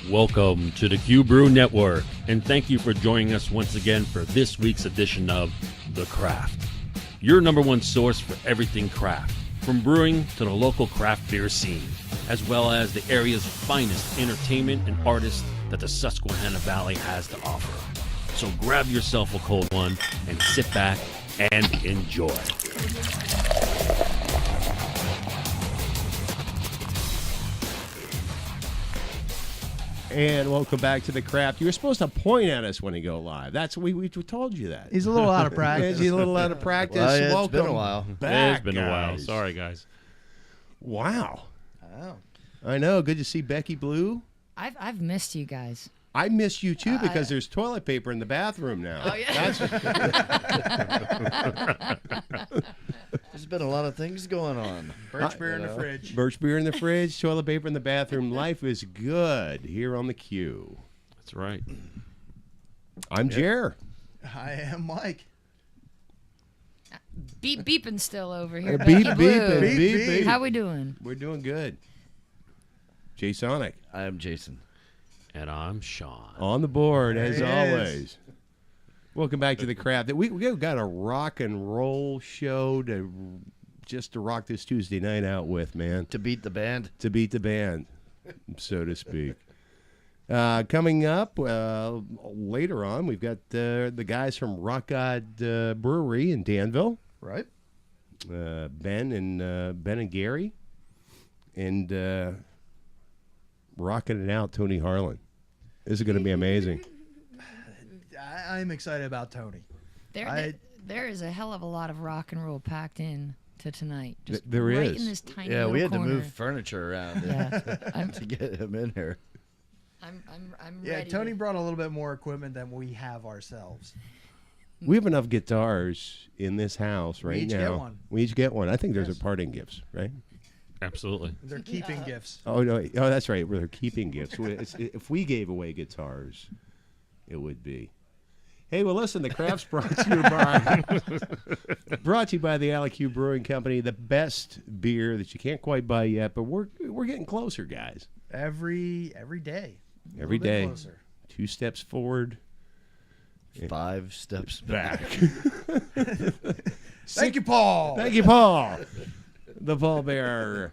Welcome to the Brew Network, and thank you for joining us once again for this week's edition of The Craft, your number one source for everything craft, from brewing to the local craft beer scene, as well as the area's finest entertainment and artists that the Susquehanna Valley has to offer. So grab yourself a cold one and sit back and enjoy. And welcome back to The Craft. You were supposed to point at us when you go live. That's we told you that. He's a little out of practice. He's a little out of practice. Well, yeah, welcome it's been a while. back, It's been a while. guys. Sorry, guys. Wow. Oh. I know. Good to see Becky Blue. I've missed you guys. I miss you too because there's toilet paper in the bathroom now. Oh yeah. There's been a lot of things going on. Birch beer in the fridge. Birch beer in the fridge, toilet paper in the bathroom. Life is good here on the Q. That's right. I'm Jer. I am Mike. Beeping still over here. Beep, Becky Blue. beep, beep. How we doing? We're doing good. Jay Sonic I am Jason. And I'm Sean. on the board as There he always. Welcome back to The Craft. We've got a rock and roll show to rock this Tuesday night out with, man. To beat the band. To beat the band, so to speak. Coming up later on, we've got the guys from Rock God Brewery in Danville, Right? Ben and Gary, and rocking it out, Tony Harlan. This is going to be amazing. I'm excited about Tony. There is a hell of a lot of rock and roll packed in to tonight. Just There right is. in this tiny Yeah, we had little to corner. move furniture around Yeah. to get him in here. I'm Yeah, ready. Tony brought a little bit more equipment than we have ourselves. We have enough guitars in this house right each now. get one. We each get one. I think those Yes. are parting gifts, right? Absolutely. They're keeping gifts. Oh no! Oh, that's right. We're keeping gifts. If we gave away guitars, it would be. Hey, well, listen. The Craft's brought to you by the LQ Brewing Company. The best beer that you can't quite buy yet, but we're getting closer, guys. Every day. A Every little bit day. Closer. 2 steps forward, 5 steps back. Thank you, Paul. Thank you, Paul. The pallbearer.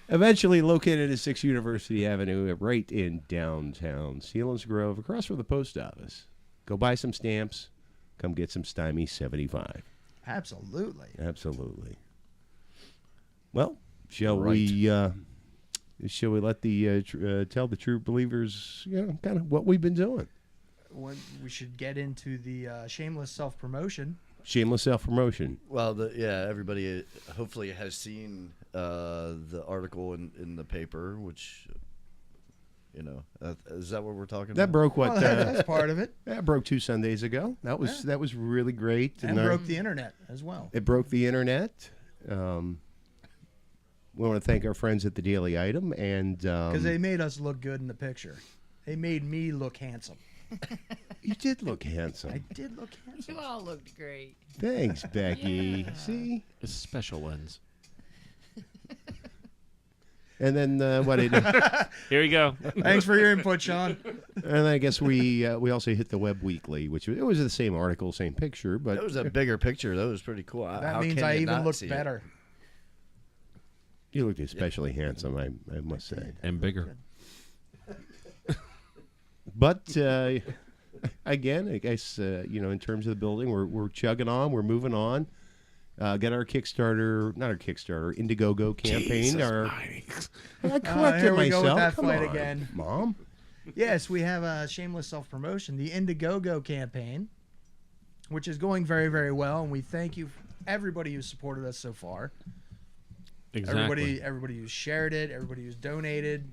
Eventually located at 6 University Avenue, right in downtown Selinsgrove, across from the post office. Go buy some stamps. Come get some Stymie 75. Absolutely. Absolutely. Well, shall Right. we let the tell the true believers, kind of what we've been doing? When we should get into the shameless self-promotion. Shameless self-promotion. Well, everybody hopefully has seen the article in the paper, which, is that what we're talking That about? broke what? Well, that's part of it. That broke 2 Sundays ago. That was really great. And broke the internet as well. It broke the internet. We want to thank our friends at the Daily Item and Because they made us look good in the picture. They made me look handsome. you did look handsome. I did look handsome. You all looked great. Thanks, Becky. Yeah. See, It's a special lens. and then what? Here you go. Thanks for your input, Sean. And I guess we also hit the Web Weekly, which it was the same article, same picture, but That was a bigger picture. That was pretty cool. That How means can I you even not look see it? better. you looked especially handsome, I must say. And bigger. But again, I guess in terms of the building, we're chugging on, we're moving on. Get our Kickstarter, not our Kickstarter, Indiegogo campaign. I corrected here we go myself. with that Come fight on, again. Mom. Yes, we have a shameless self-promotion, the Indiegogo campaign, which is going very, very well, and we thank you, everybody who's supported us so far. Exactly. Everybody who's shared it, everybody who's donated.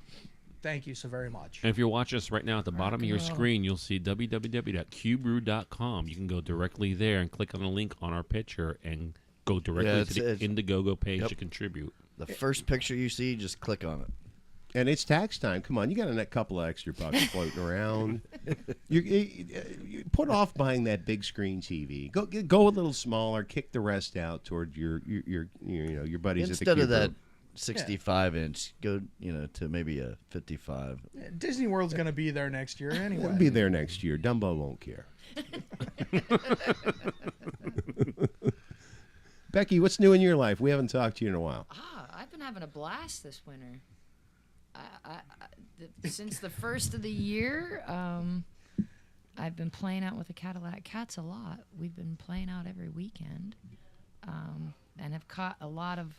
Thank you so very much. And if you're watching us right now at the bottom of your screen, you'll see www.qbrew.com. You can go directly there and click on the link on our picture and go directly to the Indiegogo page to contribute. The first picture you see, just click on it. And it's tax time. Come on, you got a couple of extra bucks floating around. You put off buying that big screen TV. Go a little smaller. Kick the rest out toward your buddies Instead at the of that Cube 65-inch, go to maybe a 55. Disney World's going to be there next year Brew. anyway. It'll be there next year. Dumbo won't care. Becky, what's new in your life? We haven't talked to you in a while. I've been having a blast this winter. Since the first of the year, I've been playing out with the Cadillac Cats a lot. We've been playing out every weekend, and have caught a lot of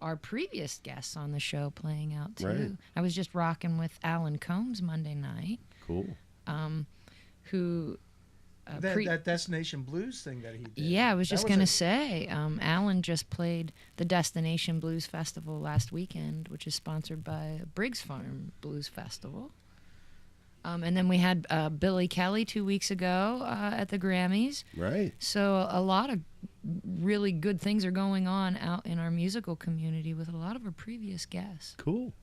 our previous guests on the show playing out too. Right. I was just rocking with Alan Combs Monday night, Cool. who. That Destination Blues thing that he did. Yeah, I was That just going to say, Alan just played the Destination Blues Festival last weekend, which is sponsored by Briggs Farm Blues Festival. And then we had Billy Kelly 2 weeks ago at the Grammys. Right. So a lot of really good things are going on out in our musical community with a lot of our previous guests. Cool.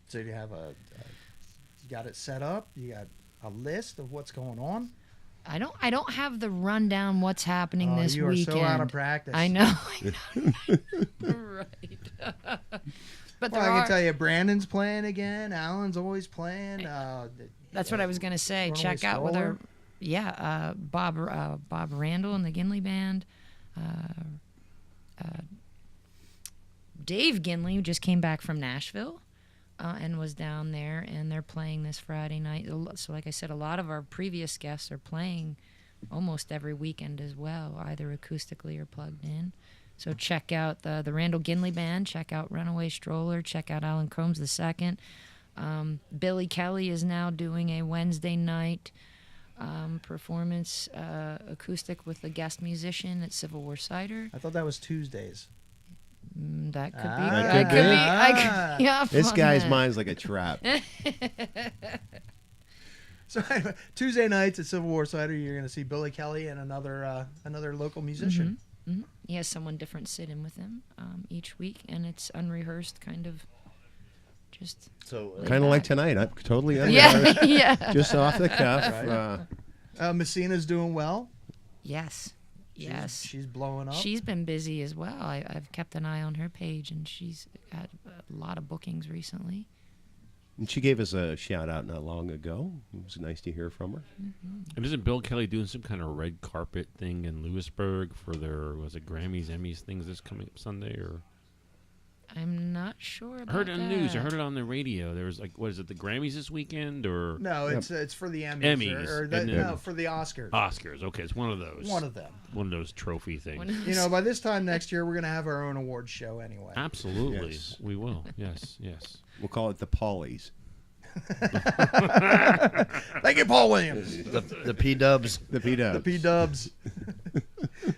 So you have you got it set up. You got a list of what's going on. I don't have the rundown what's happening this you are weekend. so out of practice. I know. Right. But Well, I can tell you, Brandon's playing again. Alan's always playing. That's what I was gonna say. Runaway Check out with our, Stroller. Bob Randall and the Ginley Band. Dave Ginley just came back from Nashville, and was down there, and they're playing this Friday night. So, like I said, a lot of our previous guests are playing almost every weekend as well, either acoustically or plugged in. So check out the Randall Ginley Band. Check out Runaway Stroller. Check out Alan Combs II. Billy Kelly is now doing a Wednesday night performance acoustic with a guest musician at Civil War Cider. I thought that was Tuesdays. That could be. That could be. I could, yeah, This fun guy's that. mind's like a trap. So anyway, Tuesday nights at Civil War Cider, you're going to see Billy Kelly and another local musician. He has someone different sit in with him each week, and it's unrehearsed, kind of just. So Kind of like tonight. I'm totally Yeah, yeah. just off the cuff. Right. Messina's doing well. Yes. Yes. She's blowing up. She's been busy as well. I've kept an eye on her page, and she's had a lot of bookings recently. And she gave us a shout out not long ago. It was nice to hear from her. And isn't Bill Kelly doing some kind of red carpet thing in Lewisburg for their, was it Grammys, Emmys things this coming up Sunday? Or I'm not sure I about heard it on the news. I that. heard it on the radio. There was like, what is it, the Grammys this weekend or No, it's for the Emmys. Emmys, Or and then- for the Oscars. Oscars? Okay, it's one of those. One of them. One of those trophy things. You know, by this time next year, we're going to have our own awards show anyway. Absolutely, Yes. we will. Yes, yes. We'll call it the Paulies. Thank you, Paul Williams. the P-dubs. The P-Dubs. The P-dubs.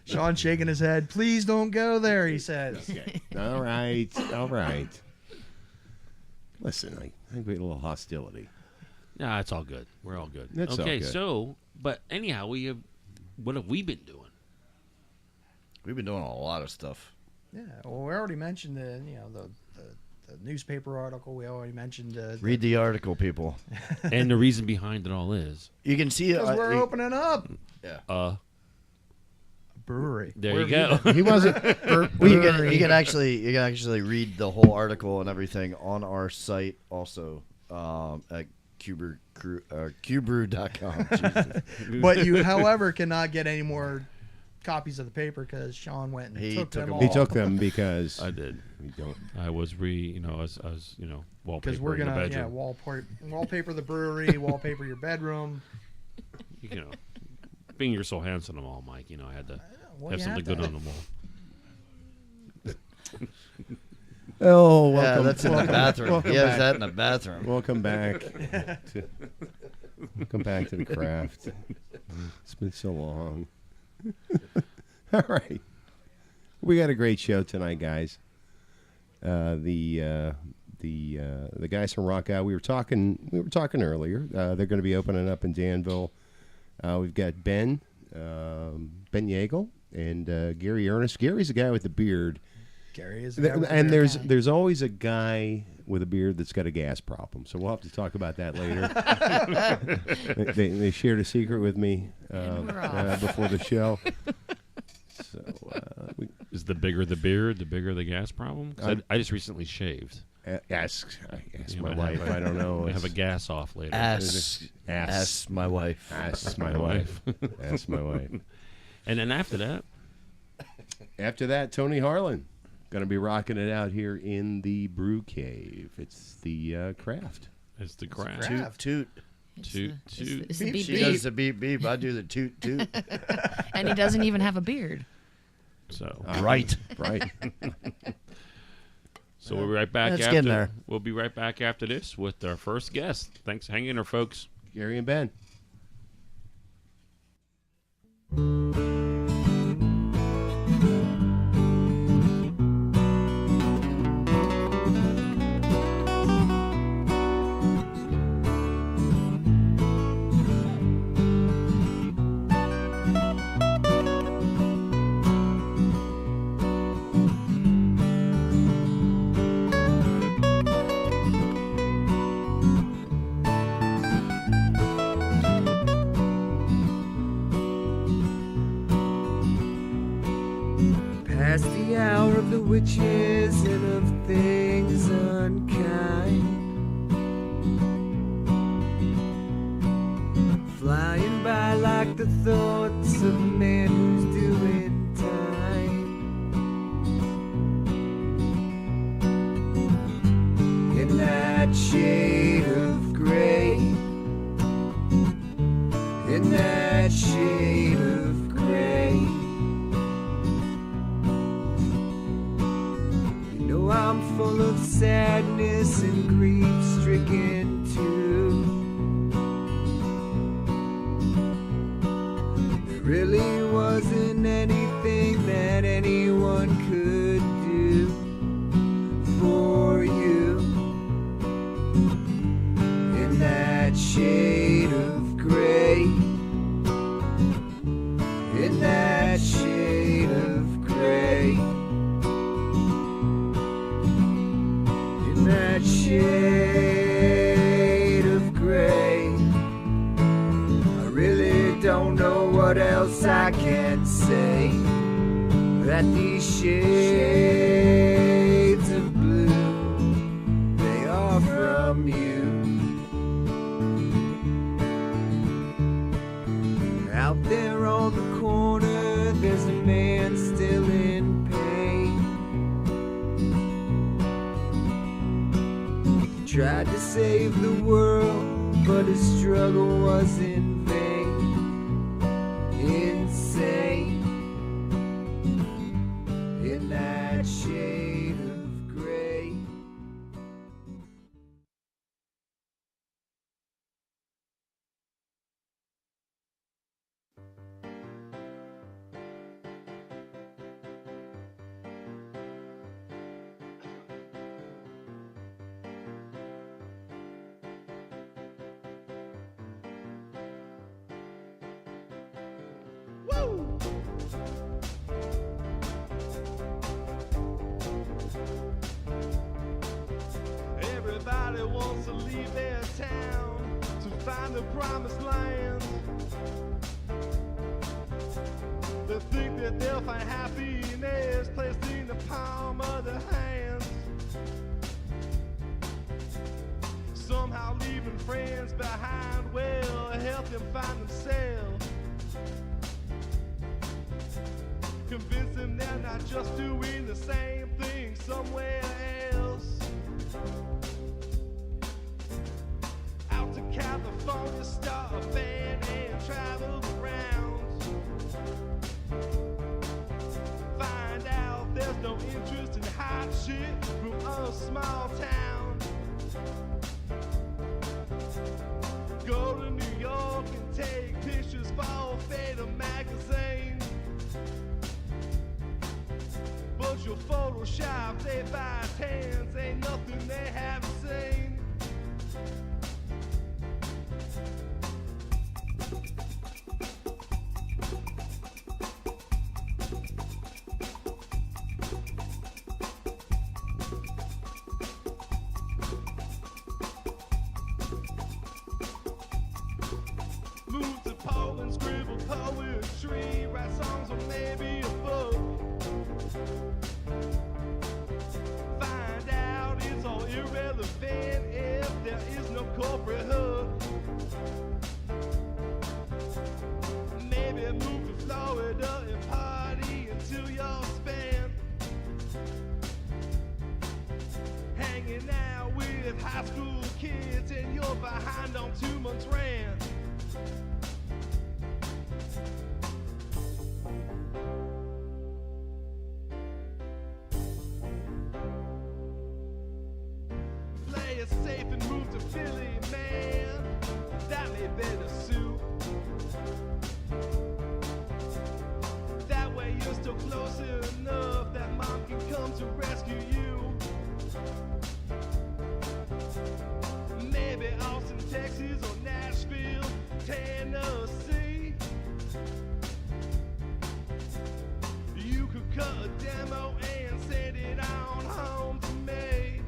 Sean shaking his head. Please don't go there, he says. Okay. All right. All right. Listen, I think we had a little hostility. Nah, it's all good. We're all good. It's all okay, good. so, but anyhow, what have we been doing? We've been doing a lot of stuff. Yeah, well, we already mentioned the newspaper article. We already mentioned Read the article, people. And the reason behind it all is, You can see it. because we're opening up Yeah. brewery. there you go. He wasn't. Well, you can actually read the whole article and everything on our site also at qbrew.com. Jesus. But you, however, cannot get any more copies of the paper because Sean went and He took took them them all. He took them because I did. we don't. I was I was wallpaper Because we're in the gonna bedroom. wallpaper the brewery, wallpaper your bedroom. You know, being you're so handsome and all, Mike. You know, I had to Well, have you something have good to- on the wall. Oh, welcome. Yeah, that's in the welcome- bathroom. Welcome He has back. that in the bathroom. Welcome back. Welcome back to the craft. It's been so long. All right, we got a great show tonight, guys. The guys from Rock Out. We were talking earlier. They're going to be opening up in Danville. We've got Ben Yeagle and Gary Ernest. Gary's the guy with the beard. Gary is. And there's always a guy with a beard that's got a gas problem. So we'll have to talk about that later. they shared a secret with me before the show. So Is the bigger the beard, the bigger the gas problem? 'Cause I just recently shaved. ask You my might wife. have a- I don't know. Have a gas off later. Ask my wife. Ask my wife. Ask my wife. And then after that, After that, Tony Harlan going to be rocking it out here in the Brew Cave. It's the craft. it's the craft. Craft. Toot. It's Toot, the- toot. it's the beep, She beep. does the beep beep. I do the toot toot. And he doesn't even have a beard. So Right. So we'll be right back Let's after. get in there. We'll be right back after this with our first guest. Thanks, hang in there, folks. Gary and Ben. Past the hour of the witches and of things unkind, flying by like the thoughts of a man who's doing time. In that shade of gray, in that shade of gray, I'm full of sadness and grief-stricken too. There really wasn't anything that anyone could do for you. In that shade of gray, in that shade of gray, that shade of gray, I really don't know what else I can say. That these shades of blue, they are from you. Out there on the corner, there's a man still in pain. Tried to save the world, but his struggle was in vain. Insane. In that shade of gray. Everybody wants to leave their town to find the promised land. They think that they'll find happiness placed in the palm of their hands. Somehow leaving friends behind will help them find themselves. Convince them they're not just doing the same thing somewhere else. Out to California, start a band and travel around. Find out there's no interest in hot shit from a small town. Go to New York and take pictures for Fatal magazine. But your Photoshop, they 5/10s, ain't nothing they haven't seen. fan if there is no corporate hood. Maybe move to Florida and party until you're spent. Hanging out with high school kids and you're behind on 2 months' rent. Play it safe and move to Philly, man. That may better suit. That way you're still close enough that mom can come to rescue you. Maybe Austin, Texas, or Nashville, Tennessee. You could cut a demo and send it on home to me.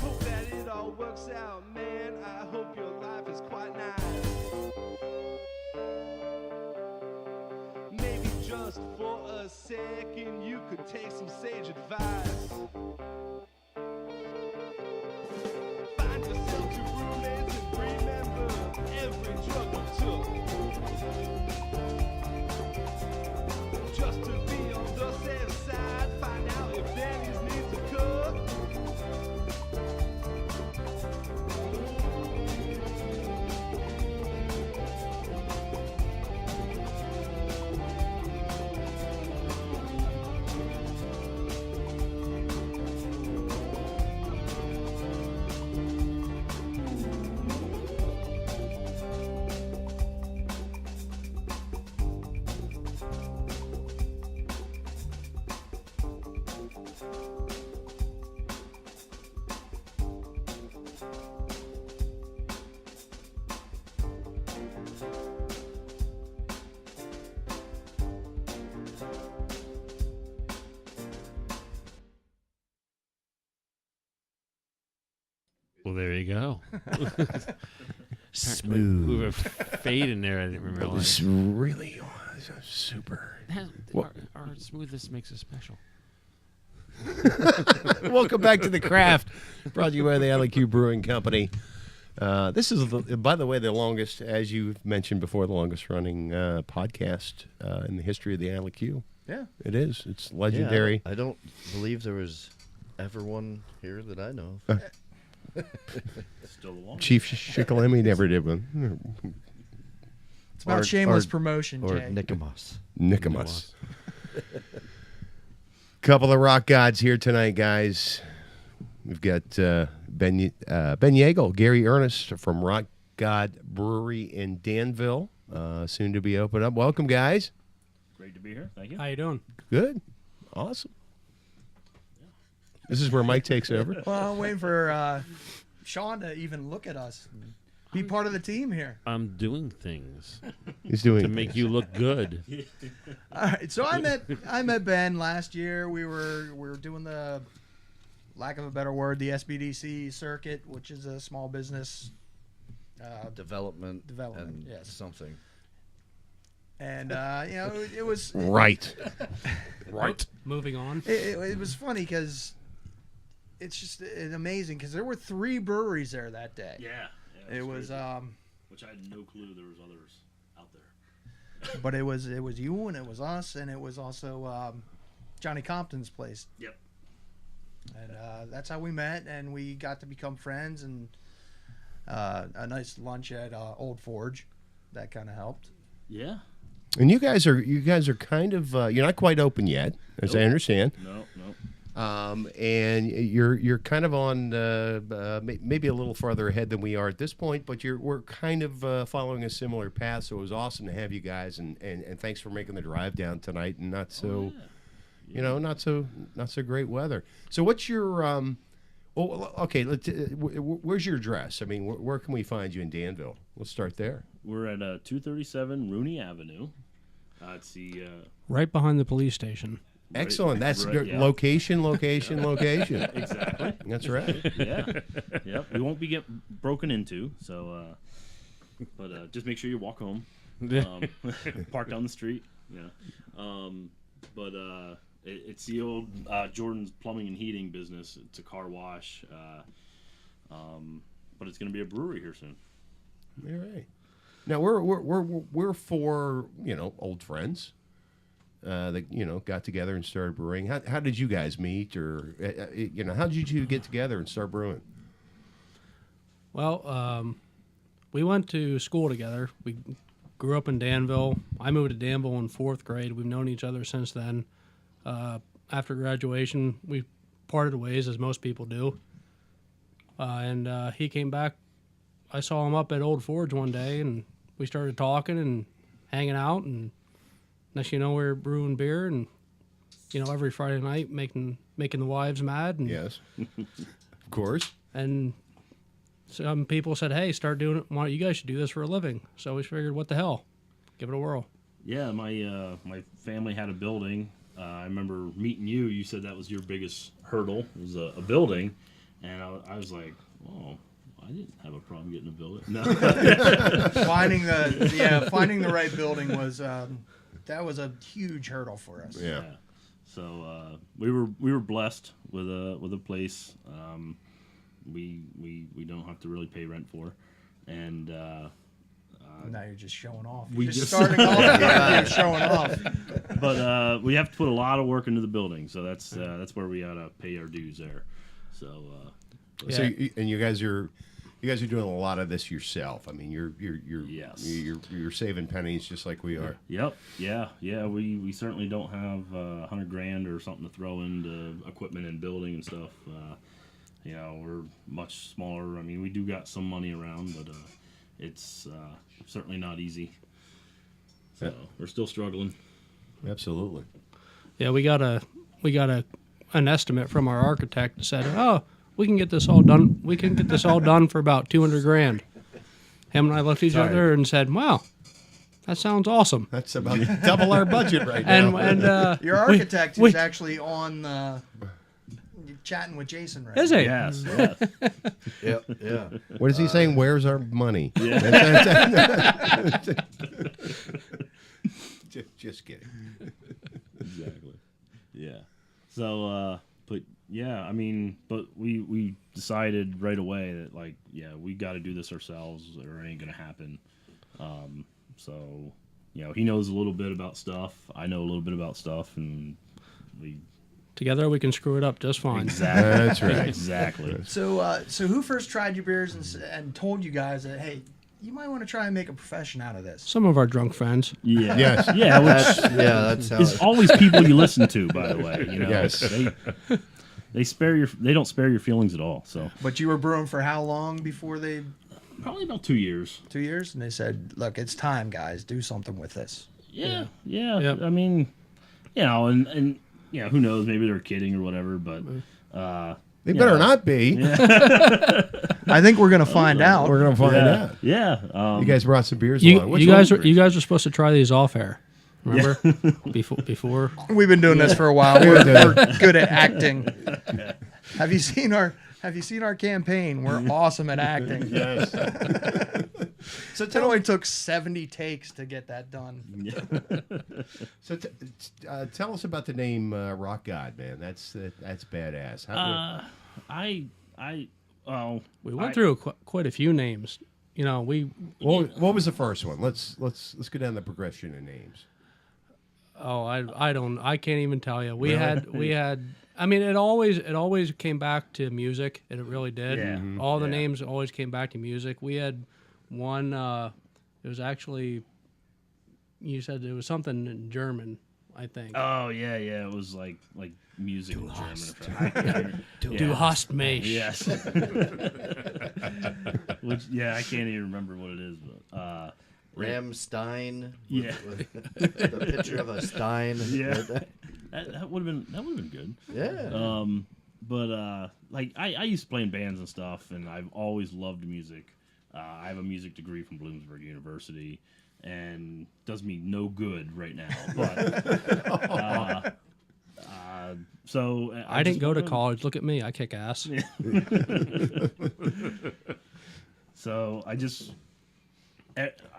Hope that it all works out, man. I hope your life is quite nice. Maybe just for a second you could take some sage advice. Find yourself two roommates and remember every drug you took. Just to be on the safe side, find out if Danny's needs a cook. Well, there you go. Smooth. We were fade in there. I didn't realize. It's really super. Our smoothness makes us special. Welcome back to The Craft, brought to you by the LQ Brewing Company. This is, by the way, the longest, as you've mentioned before, the longest running podcast in the history of the LQ. Yeah. It is. It's legendary. I don't believe there was ever one here that I know of. Still the one. Chief Shikellamy never did one. It's about shameless promotion, Or Jay. Nicomas. Couple of rock gods here tonight, guys. We've got Ben Yeagle, Gary Ernest from Rock God Brewery in Danville, soon to be opened up. Welcome, guys. Great to be here. Thank you. How you doing? Good. Awesome. This is where Mike takes over. Well, I'm waiting for Sean to even look at us. Be part of the team here. I'm doing things He's doing to make you look good. All right. So I met Ben last year. We were doing the, lack of a better word, the SBDC circuit, which is a small business Development and yes. something. And it was right. Right. Moving on. it was funny because it's just amazing because there were 3 breweries there that day. Yeah. It was which I had no clue there was others out there. but it was you and it was us and it was also Johnny Compton's place. Yep. And that's how we met and we got to become friends and a nice lunch at Old Forge that kind of helped. Yeah. And you guys are kind of you're not quite open yet, as I understand. No. And you're kind of on maybe a little farther ahead than we are at this point, but we're kind of following a similar path. So it was awesome to have you guys, and thanks for making the drive down tonight. And not so, not so great weather. So what's your okay? Where's your address? I mean, where can we find you in Danville? Let's start there. We're at 237 Rooney Avenue. It's the Right behind the police station. Excellent. That's Right, good. yeah. Location. Exactly. That's right. Yeah. Yep. We won't be get broken into. So, but just make sure you walk home. Park down the street. Yeah. But it's the old Jordan's Plumbing and Heating business. It's a car wash. But it's going to be a brewery here soon. All right. Now we're four, old friends that got together and started brewing. How did you guys meet, or how did you get together and start brewing? Well, we went to school together. We grew up in Danville. I moved to Danville in 4th grade. We've known each other since then. After graduation, we parted ways, as most people do. And he came back. I saw him up at Old Forge one day, and we started talking and hanging out. And next thing you know, we were brewing beer, and every Friday night making the wives mad. And, Yes, of course. And some people said, "Hey, start doing it. You guys should do this for a living." So we figured, what the hell, give it a whirl. Yeah, my family had a building. I remember meeting you. You said that was your biggest hurdle, was a building, and I was like, "Oh, I didn't have a problem getting a building." No. finding the right building was that was a huge hurdle for us. Yeah. So we were blessed with a place. We don't have to really pay rent for, and now you're just showing off. we You're just- starting off. You're showing off. but we have to put a lot of work into the building, so that's where we gotta pay our dues there. So So you guys are doing a lot of this yourself. I mean, you're Yes. you're saving pennies just like we are. Yep. Yeah. We certainly don't have $100,000 or something to throw into equipment and building and stuff. We're much smaller. I mean, we do got some money around, but it's certainly not easy. So we're still struggling. Absolutely. Yeah, we got an estimate from our architect that said, "Oh, we can get this all done. We can get this all done for about $200,000." Him and I looked at each other and said, "Wow, that sounds awesome." That's about double our budget right now. And Your architect is actually on chatting with Jason right is now. he? Yes. Yes. Yeah. What is he saying? Where's our money? Just kidding. Exactly. Yeah. So, but yeah, I mean, but we decided right away that we got to do this ourselves, or it ain't gonna happen. So, he knows a little bit about stuff. I know a little bit about stuff, and we. Together we can screw it up just fine. Exactly. That's right. Exactly. So who first tried your beers and told you guys that, hey, you might want to try and make a profession out of this? Some of our drunk friends. Yeah. Yes. Yeah. That's how It's always people you listen to, by the way. Yes. They don't spare your feelings at all. So But you were brewing for how long before they? probably about 2 years. 2 years, and they said, "Look, it's time, guys. Do something with this." Yeah. Yep. I mean, and who knows? Maybe they're kidding or whatever. But They better not be. I think we're gonna find out. We're gonna find out. Yeah. You guys brought some beers You along. Which guys ones are supposed to try these off air. Remember? Before. We've been doing this for a while. We're good at acting. Have you seen our campaign? We're awesome at acting. Yes. So it only took 70 takes to get that done. So tell us about the name Rock God, man. That's badass. We went through quite a few names. What was the first one? Let's go down the progression of names. Oh, I can't even tell you. We had. I mean, it always came back to music. It really did. Yeah. All the names always came back to music. We had one. It was actually. You said it was something in German, I think. Oh yeah. It was like music in German. Du hast mich. Yes. Which I can't even remember what it is, but Ramstein. Yeah. The picture of a Stein. Yeah. That would have been good. Yeah. But I used to play in bands and stuff, and I've always loved music. I have a music degree from Bloomsburg University, and does me no good right now. But So I didn't just go to wanted- college. Look at me. I kick ass. So I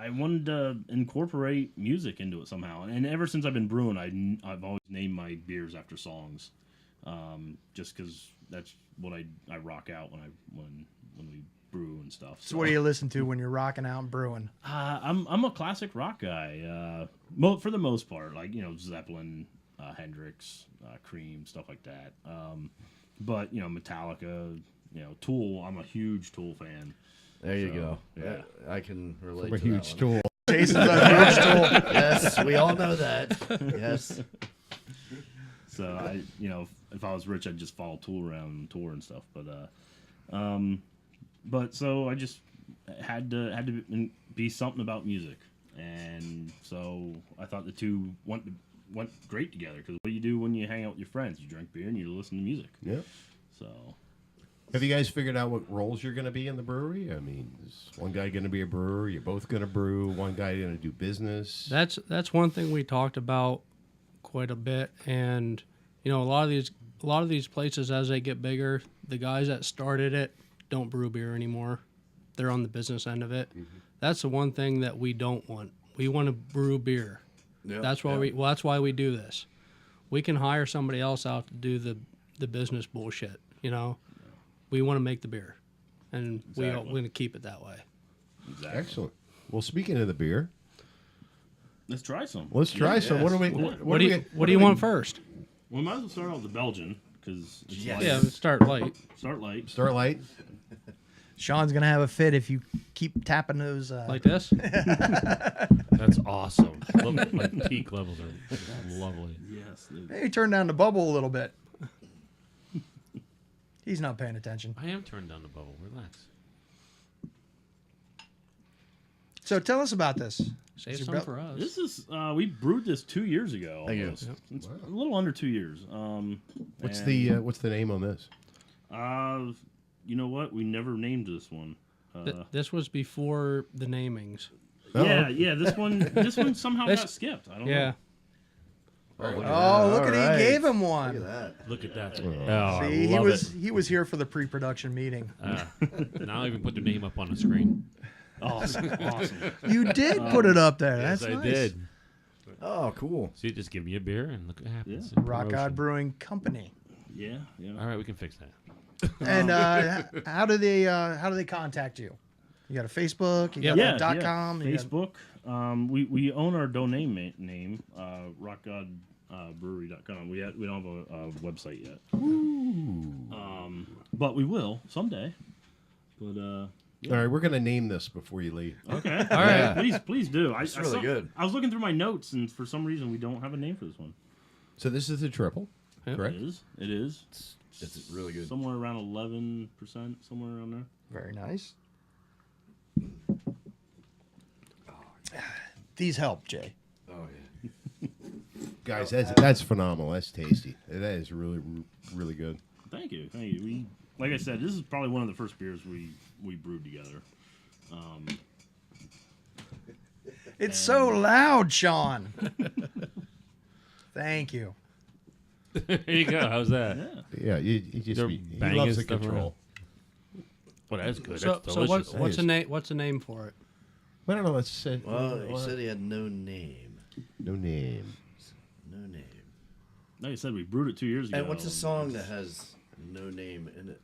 wanted to incorporate music into it somehow, and ever since I've been brewing, I've always named my beers after songs, just because that's what I rock out when we brew and stuff. So what do you listen to when you're rocking out and brewing? I'm a classic rock guy, for the most part, like Zeppelin, Hendrix, Cream, stuff like that. But Metallica, Tool. I'm a huge Tool fan. There you go. Yeah. I can relate I'm a to huge that tool. Jason's a huge tool. Yes, we all know that. Yes. So if I was rich, I'd just follow Tool around and tour and stuff. But so I just had to be something about music, and so I thought the two went great together. Because what do you do when you hang out with your friends? You drink beer and you listen to music. Yeah. So. Have you guys figured out what roles you're going to be in the brewery? I mean, is one guy going to be a brewer? You're both going to brew. One guy going to do business. That's one thing we talked about quite a bit, and a lot of these places, as they get bigger, the guys that started it don't brew beer anymore. They're on the business end of it. Mm-hmm. That's the one thing that we don't want. We want to brew beer. Yep, That's why that's why we do this. We can hire somebody else out to do the business bullshit. We want to make the beer, and we're going to keep it that way. Exactly. Excellent. Well, speaking of the beer, Let's try some. let's try some. What do we? What do you want first? We might as well start out with the Belgian because Yes. Yeah, start light. start light. Start light. Sean's gonna have a fit if you keep tapping those. Like this? That's awesome. Like peak levels are lovely. Yes. Hey, turn down the bubble a little bit. He's not paying attention. I am turned down the bubble. Relax. So tell us about this. Save Is some your for us. This is we brewed this 2 years ago. Thank you. Almost. It's a little under 2 years. What's and, the name on this? You know what? We never named this one. This was before the namings. Yeah. This one somehow This- got skipped. I don't Yeah. know. Oh, look at Alright. he gave him Look one. at that. Look at that. Oh, Oh, See, I he love he was here for the pre-production meeting. it. Now I even put their name up on the screen. Awesome. You did put it up there. Yes, That's I nice. did. Oh, cool. See, just give me a beer and look what happens. Rock God Brewing Company. Yeah. All right, we can fix that. And how do they contact you? You got a Facebook? You got a .com? You got- Facebook. We own our domain name, rockgodbrewery.com. We don't have a website yet. But we will someday. But All right, we're going to name this before you leave. okay. All right. Please do. It's really good. I was looking through my notes, and for some reason we don't have a name for this one. So this is the triple, Yeah. correct? It is. It's really good. Somewhere around 11%, somewhere around there. Very nice. These help, Jay. Oh yeah. Guys, that's phenomenal. That's tasty. That is really, really good. Thank you. We, like I said, this is probably one of the first beers we brewed together. It's so loud, Sean. Thank you. There you go. How's that? Yeah. Yeah, you just They're he banging loves the stuff control. Well, that's good. So, That's so delicious. what's the name? What's the name for it? I don't know. Let's say Well, he said he had no name. no name. No name. Like I said, we brewed it 2 years ago. And what's a song that has no name in it?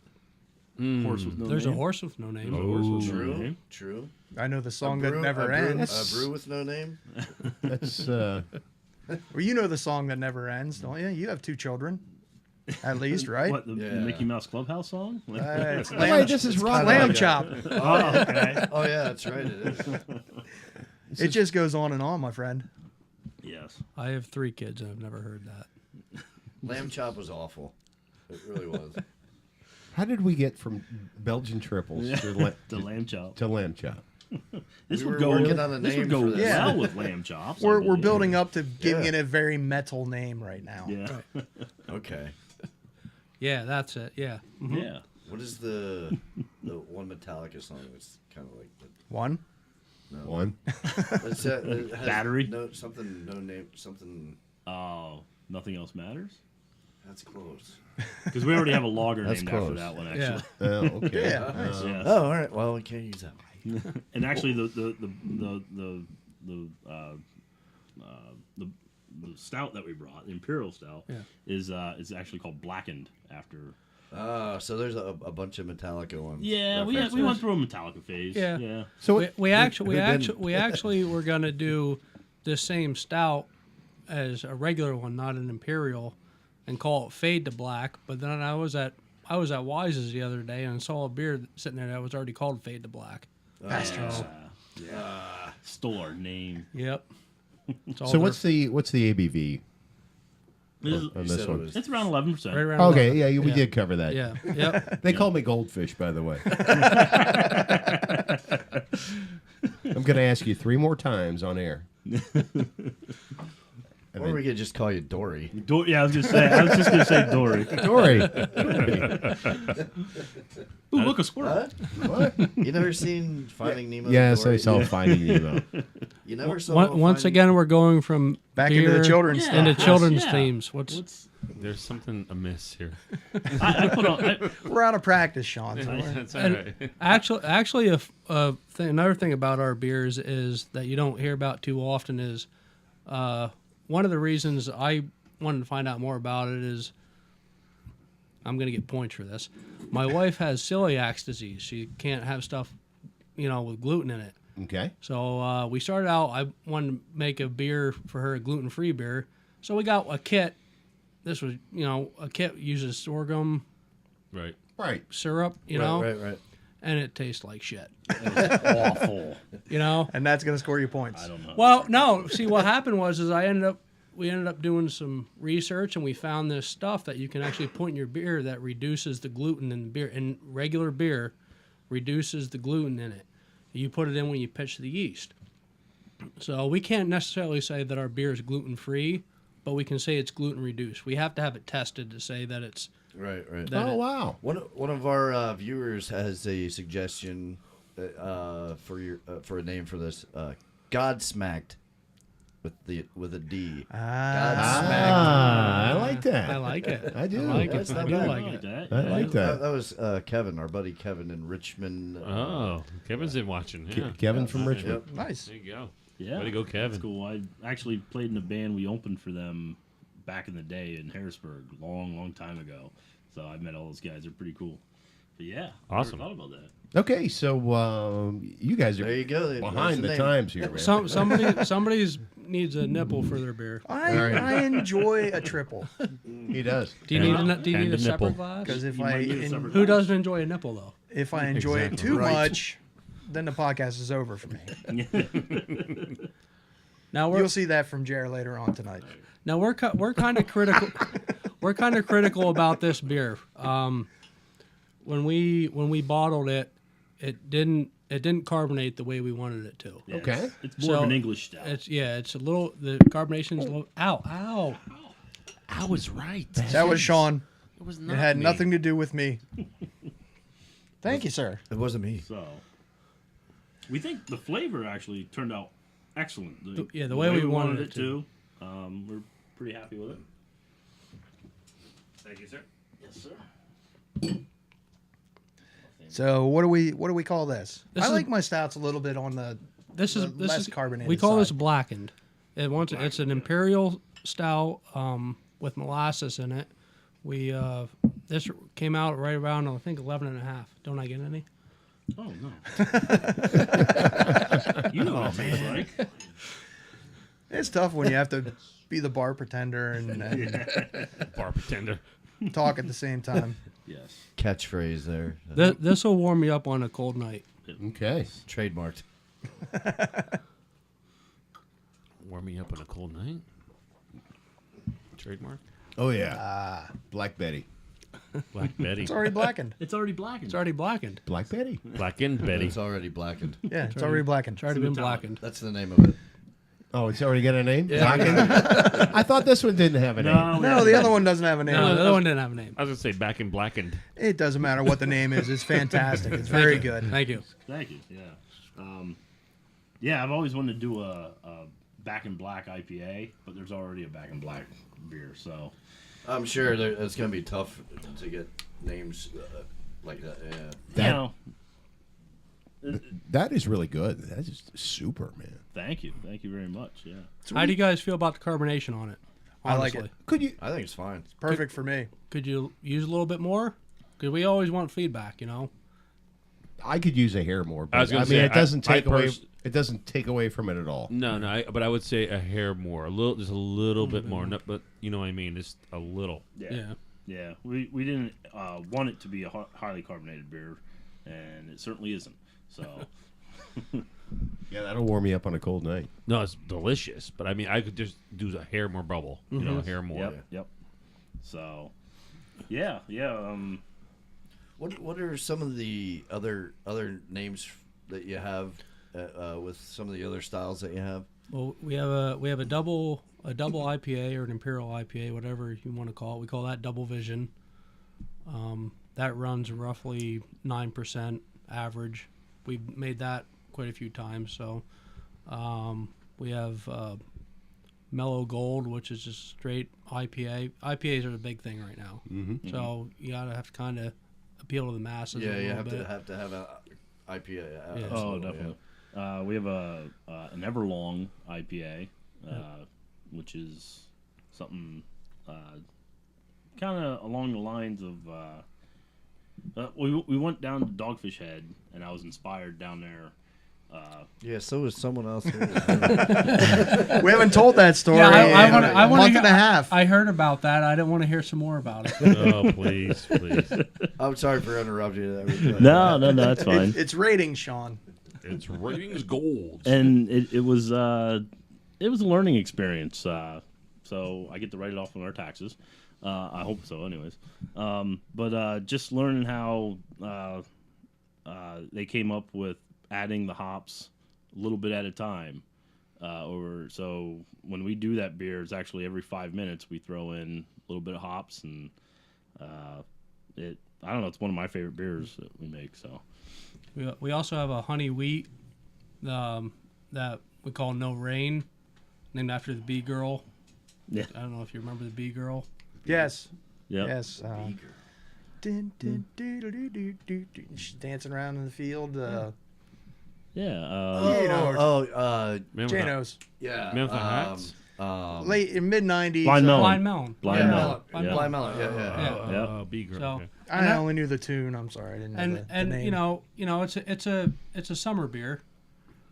Horse with no There's name? a horse with no name. There's a horse with no True. name. True. I know the song A that brew- never a brew- ends. A brew with no name. That's Well, you know the song that never ends, don't you? You have 2 children, at least, right? What, the Yeah. Mickey Mouse Clubhouse song? It's Wait, lamb, this is it's rock lamb like chop. Oh, okay. Oh yeah, that's right. It is. It just goes on and on, my friend. Yes. I have 3 kids and I've never heard that. Lamb chop was awful. It really was. how did we get from Belgian triples The lamb chop. to lamb chop? This We would were go. working on a This would name go for this. Yeah. well with lamb chops. I We're believe. building up to giving Yeah. it a very metal name right now. Yeah. Okay. Yeah, that's it. Yeah. Mhm. Yeah. What is the one Metallica song that's kind of like the One. no. One. Battery? No, something. No name. Something. Oh, nothing else matters. That's close. Because we already have a lager That's named after close. that one, Yeah. actually. Oh, okay. Yeah. Oh, all right. Well, we can't use that one. And actually, the stout that we brought, the Imperial Stout, is actually called Blackened after. So there's a bunch of Metallica ones. Yeah, we went through a Metallica phase. Yeah. So We actually were gonna do the same stout as a regular one, not an imperial, and call it Fade to Black. But then I was at Wise's the other day and saw a beer sitting there that was already called Fade to Black. Bastards. Stole our name. Yep. It's all So what's the ABV This on is, this one? it's around 11%. right around Okay, 11. yeah, we did cover that. Yeah. Yep. They call me Goldfish, by the way. I'm going to ask you 3 more times on air. Or we could just call you Dory. Yeah, I was just gonna say Dory. Dory. Ooh, look, a squirrel. What? You never seen Finding Nemo? Yes, Dory? I saw Finding Nemo. You never saw. Once again, we're going from Back beer into the children's into stuff. children's Yeah. themes. What's There's something amiss here. I put on. We're out of practice, Sean. So we're- That's all And right. actually, another thing about our beers is that you don't hear about too often is one of the reasons I wanted to find out more about it is I'm going to get points for this. My wife has celiac disease. She can't have stuff, with gluten in it. Okay. So we started out, I wanted to make a beer for her, a gluten-free beer. So we got a kit. This was, a kit uses sorghum Right. Right. syrup, know. Right. And it tastes like shit. Awful. and that's going to score you points. I don't know. Well, no. See, what happened was we ended up doing some research, and we found this stuff that you can actually put in your beer that reduces the gluten in the beer. And regular beer reduces the gluten in it. You put it in when you pitch the yeast. So we can't necessarily say that our beer is gluten-free, but we can say it's gluten-reduced. We have to have it tested to say that it's... Right. Oh, wow. One of our viewers has a suggestion for a name for this. Godsmacked with a D. I like that. I like it. I do. I like That's it. I not do bad. like I like it. that. I like that. That was Kevin, our buddy Kevin in Richmond. Oh, Kevin's in watching. Yeah. Kevin from Richmond. Yep. Nice. There you go. Yeah. Way to go, Kevin. That's cool. I actually played in a band. We opened for them back in the day in Harrisburg, long time ago. So I met all those guys. They're pretty cool. But yeah, Awesome. Never thought about that. Okay, so you guys are There you go. There's behind the name. times here, man. Somebody's needs a nipple for their beer. I enjoy a triple He does. Do you need a And separate nipple. glass? because if You I might need a separate Who doesn't enjoy a nipple though? if I enjoy it Exactly. too Right. much, then the podcast is over for me. Now You'll see that from Jer later on tonight. we're kind of critical. We're kind of critical about this beer. When we bottled it, it didn't carbonate the way we wanted it to. Yeah, Okay. It's more of So, an English style. It's a little the carbonation's a little. Ow! I was right. That was Sean. It was It not had me. nothing to do with me. Thank you, sir. It wasn't me. So we think the flavor actually turned out excellent. The way we wanted it to. We're pretty happy with it. Thank you, sir. Yes, sir. So what do we call this? This I is- like my stouts a little bit on the This is less carbonated. We call this side. blackened. It's an imperial stout with molasses in it. We this came out right around I think 11.5. Don't I get any? Oh no. You know what it tastes like. It's tough when you have to be the bar pretender and Bar pretender. talk at the same time. Yes. Catchphrase there. This will warm me up on a cold night. Okay. Trademarked. Warm me up on a cold night. Trademark. Oh yeah. Black Betty. Black Betty. It's already blackened. It's already blackened. It's already blackened. Black Betty. Blackened Betty. It's already blackened. Yeah, it's already blackened. It's already been blackened. That's the name of it. Oh, it's already got a name? Blackened? I thought this one didn't have a name. No, the other one doesn't have a name. No, the other one didn't have a name. I was gonna say back in blackened. It doesn't matter what the name is. It's fantastic. It's very good. Thank you. Thank you. Yeah. Yeah, I've always wanted to do a Back in Black IPA, but there's already a Back in Black beer, so I'm sure it's going to be tough to get names like that. Yeah. You know, That is really good. That is super, man. thank you very much. Yeah. How do you guys feel about the carbonation on it? I like Honestly. it. Could you? I think it's fine. Perfect for me. Could you use a little bit more? Because we always want feedback, you know. I could use a hair more, but I was I, gonna mean, say, it doesn't take I away. pers- It doesn't take away from it at all. No, but I would say a hair more, just a little bit more. No, but you know what I mean, just a little. Yeah. Yeah. We didn't want it to be a highly carbonated beer, and it certainly isn't. So. Yeah, that'll warm me up on a cold night. No, it's delicious, but I mean, I could just do a hair more bubble. You know, a hair more. Yep. So. Yeah. What are some of the other names that you have with some of the other styles that you have? Well, we have a double IPA or an imperial IPA, whatever you want to call it. We call that Double Vision. That runs roughly 9% average. We've made that quite a few times. So we have Mellow Gold, which is just straight IPA. IPAs are the big thing right now. Mm-hmm. So you gotta have to kind of appeal to the masses. Yeah, a you little have bit. to have an IPA. Yeah. Oh, absolutely, definitely. We have an Everlong IPA, which is something kind of along the lines of. We went down to Dogfish Head, and I was inspired down there. Yeah, so is someone else. We haven't told that story Yeah, I in wanna- a I wanna month hear- and a half. I heard about that. I didn't want to hear some more about it. Oh, please. I'm sorry for interrupting you. No, that's fine. It's ratings, Sean. It's ratings gold. And it was a learning experience. So I get to write it off on our taxes. I hope so, anyways. But just learning how they came up with adding the hops a little bit at a time. So when we do that beer, it's actually every 5 minutes we throw in a little bit of hops, and I don't know, it's one of my favorite beers that we make. So We also have a honey wheat that we call No Rain, named after the Bee Girl. Yeah. I don't know if you remember the Bee Girl. Yes. yeah, Yes. She's dancing around in the field. yeah. Janos. Yeah. Man with the hats? Late in mid '90s. Blind Melon. Blind Melon. Blind Yeah. Melon. Blind Yeah. Blind Melon. Yeah. Yeah. Bee girl. So- Okay. I only knew the tune. I'm sorry, I didn't know the And name. you know it's a summer beer.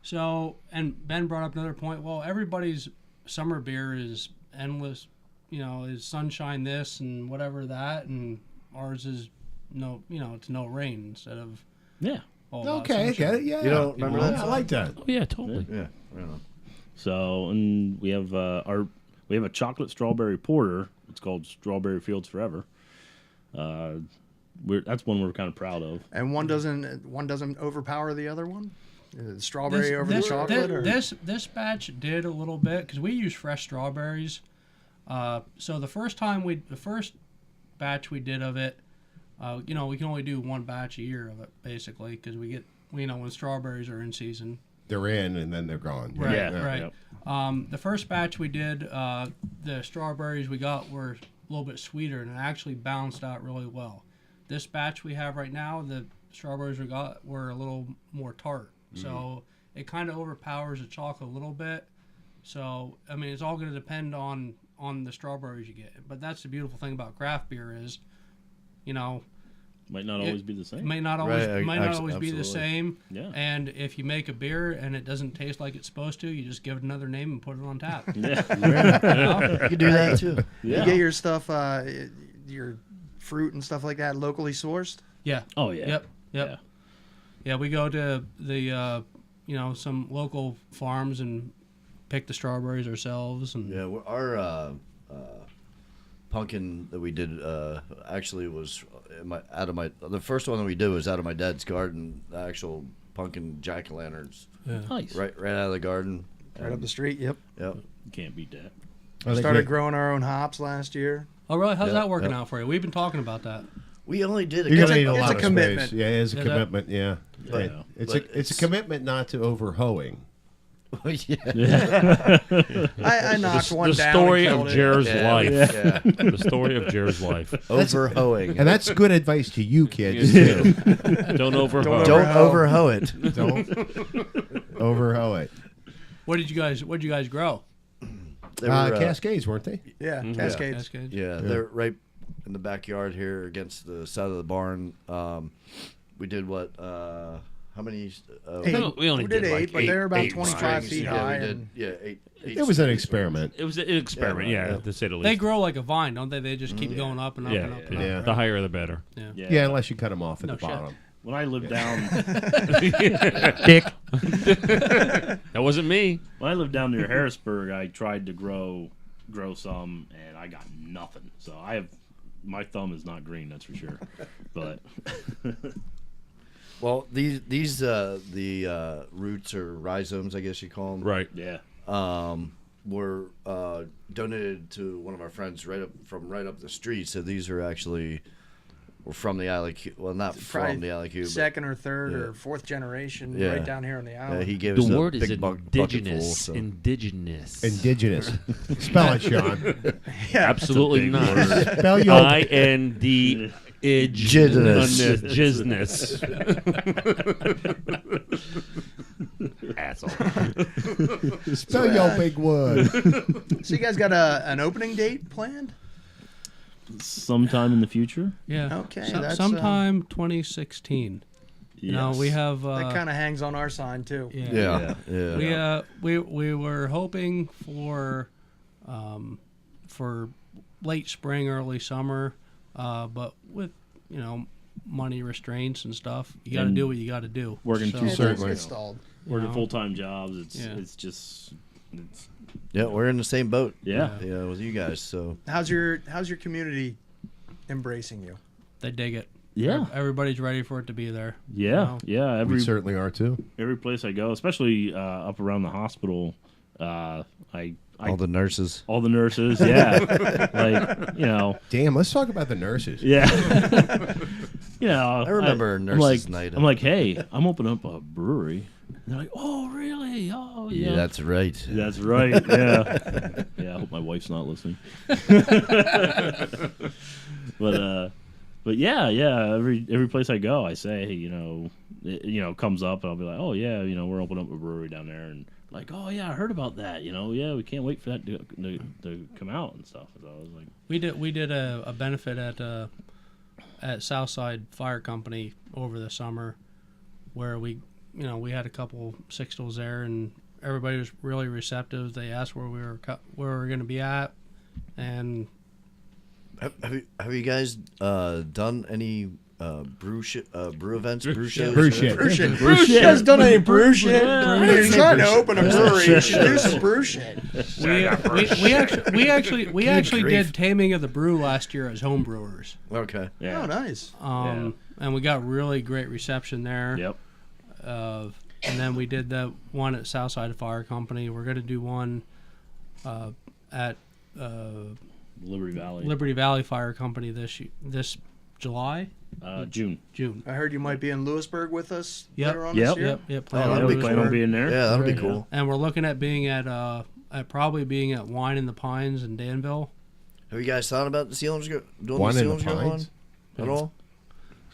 So, and Ben brought up another point. Well, everybody's summer beer is endless, is sunshine this and whatever that, and ours is it's no rain instead of Yeah. all about Okay, I sunshine. get it. Yeah. You don't remember that I song? like that. Oh yeah, totally. Yeah. I don't know. So, and we have a chocolate strawberry porter. It's called Strawberry Fields Forever. That's one we're kind of proud of. And one doesn't overpower the other one. Strawberry over the chocolate. Or? This batch did a little bit because we use fresh strawberries. So the first batch we did of it, we can only do one batch a year of it basically because we get when strawberries are in season. They're in and then they're gone. Right, Yeah, right. yep. The first batch we did, the strawberries we got were a little bit sweeter and it actually balanced out really well. This batch we have right now, the strawberries we got were a little more tart. So it kind of overpowers the chocolate a little bit. So, I mean, it's all going to depend on the strawberries you get. But that's the beautiful thing about craft beer is, Might not always be the same. it may not always Right, be absolutely. the same. Yeah. And if you make a beer and it doesn't taste like it's supposed to, you just give it another name and put it on tap. Yeah. You can do that too. Yeah. You get your stuff, your fruit and stuff like that locally sourced. Yeah. Oh yeah. Yep. Yeah. Yeah, we go to the some local farms and pick the strawberries ourselves. And Yeah, our pumpkin that we did actually was the first one that we did was out of my dad's garden. The actual pumpkin jack-o'-lanterns, Nice. right out of the garden. Right up the street. Yep. Yep. You can't beat that. Started growing our own hops last year. Oh, really? How's Yeah, that working yeah. out for you? We've been talking about that. We only did a You're It's gonna a- need a it's lot a of commitment. space. Yeah, it is a Is that- commitment. Yeah, But- It's but a commitment not to over hoeing. Yeah. I knocked one The down. story and of killed it. Jer's Yeah, life. yeah. The story of Jer's life. Overhoeing. And that's good advice to you kids too. Don't overhoe. Don't overhoe it. Don't overhoe it. What did you guys grow? They were, Cascades, weren't they? Yeah, Cascades. Cascades. Yeah, they're right in the backyard here against the side of the barn. We did what? How many? We only did did like 8, but they're about eight 25 strings. feet Yeah, high. we did. and- Yeah, eight. It was an experiment. It was an experiment, Yeah, to say the least. They grow like a vine, don't they? They just keep going up and up yeah, and up. And yeah. up. The higher the better. Yeah. Yeah, unless you cut them off at No the shit. bottom. When I lived down, Dick. That wasn't me. when I lived down near Harrisburg, I tried to grow some, and I got nothing. So my thumb is not green, that's for sure. But Well, these the roots or rhizomes, I guess you call them. Right. yeah, Were donated to one of our friends right up the street. So these are actually were from the ILQ. Well, not Probably from the ILQ. But, second or third Yeah. or fourth generation, Yeah. right down here on the island. he gave us The a word is big bucket full. indigenous. So. Indigenous. Indigenous. Spell it, Sean. yeah, Absolutely big not. word. Spell your IND. Jiddinous. Asshole. spell your big word. So you guys got an opening date planned? sometime in the future. Yeah. Okay, So- that's, sometime 2016. You know, we have. That kind of hangs on our sign too. Yeah. Yeah. We were hoping for late spring, early summer, but with money restraints and stuff, you got to And do what you got to do. working So, two Yeah, Certainly. it's stalled. working know. full-time jobs. Yeah. It's just Yeah, we're in the same boat. yeah. Yeah, with you guys. So How's your community embracing you? They dig it. Yeah. Everybody's ready for it to be there. you Yeah, know? yeah. We Every certainly are too. place I go, especially up around the hospital, all the nurses. all the nurses, yeah, like Damn, let's talk about the nurses. yeah, I remember I'm nurses' like, night. I'm like, hey, I'm opening up a brewery. And they're like, oh, really? Oh, Yeah, yeah. that's right. That's right. Yeah, yeah. I hope my wife's not listening. But yeah. Every place I go, I say, it comes up, and I'll be like, oh yeah, we're opening up a brewery down there, and like, oh yeah, I heard about that. Yeah, we can't wait for that to come out and stuff. So I was like, We did a benefit at Southside Fire Company over the summer, where we had a couple sixtels there, and everybody was really receptive. They asked where we were going to be at, and Have you guys done any brew events? Brew shows? Brew shit. Brew shit. Brew shit. You guys done any brew shit? Yeah. You're trying to open a brewery. You should do some brew shit. we actually grief. did Taming of the Brew last year as home brewers. Okay. yeah, Oh, nice. And we got really great reception there. yep, And then we did the one at Southside Fire Company. We're going to do one at Liberty Valley Fire Company this July, June. June. I heard you might be in Lewisburg with us Yep. later on this year. Yep. that'd on be Lewisburg. Plan on being there. Yeah, that'll be Right. cool. And we're looking at being at probably being at Wine in the Pines in Danville. Have you guys thought about the Sealands doing One the in the Sealands one Pines? at all?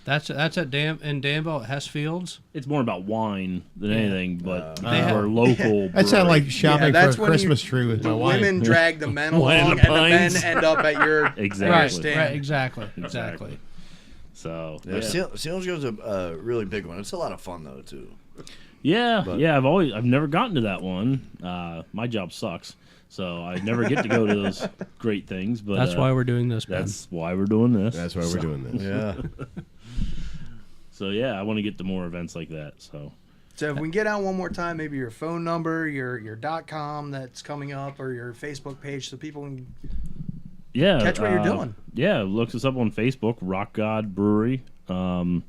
That's at in Danville at Hess Fields. It's more about wine than anything, but They have- for local. That sounds like shopping that's for a when Christmas tree with my The wife. women drag the men Wine in along, the and the men Pines. end up at your Exactly. stand. Exactly. So Yeah, Sealands is a really big one. It's a lot of fun though too. yeah, But- yeah. I've never gotten to that one. My job sucks, so I never get to go to those great things. But That's why we're doing this. Ben. That's why we're doing this. That's why we're doing this. Yeah. So yeah, I want to get to more events like that. So So if we can get out one more time, maybe your phone number, your .com that's coming up, or your Facebook page, so people can yeah, catch what you're doing. Yeah, look us up on Facebook, Rock God Brewery, and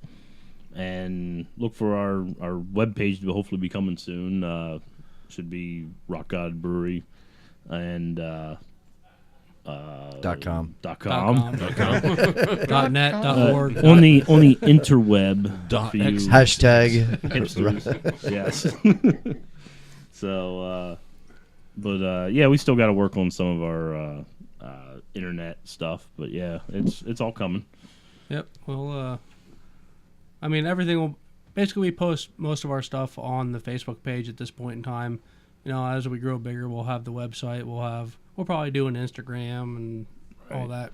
look for our webpage to hopefully be coming soon. Should be Rock God Brewery, and .com. .net, .org. on the interweb Dot for you Hashtag. hipsters. Yes. So, yeah, we still got to work on some of our internet stuff. But yeah, it's all coming. Yep. Well, I mean, everything will basically we post most of our stuff on the Facebook page at this point in time. You know, as we grow bigger, we'll have the website. We'll probably do an Instagram and all that.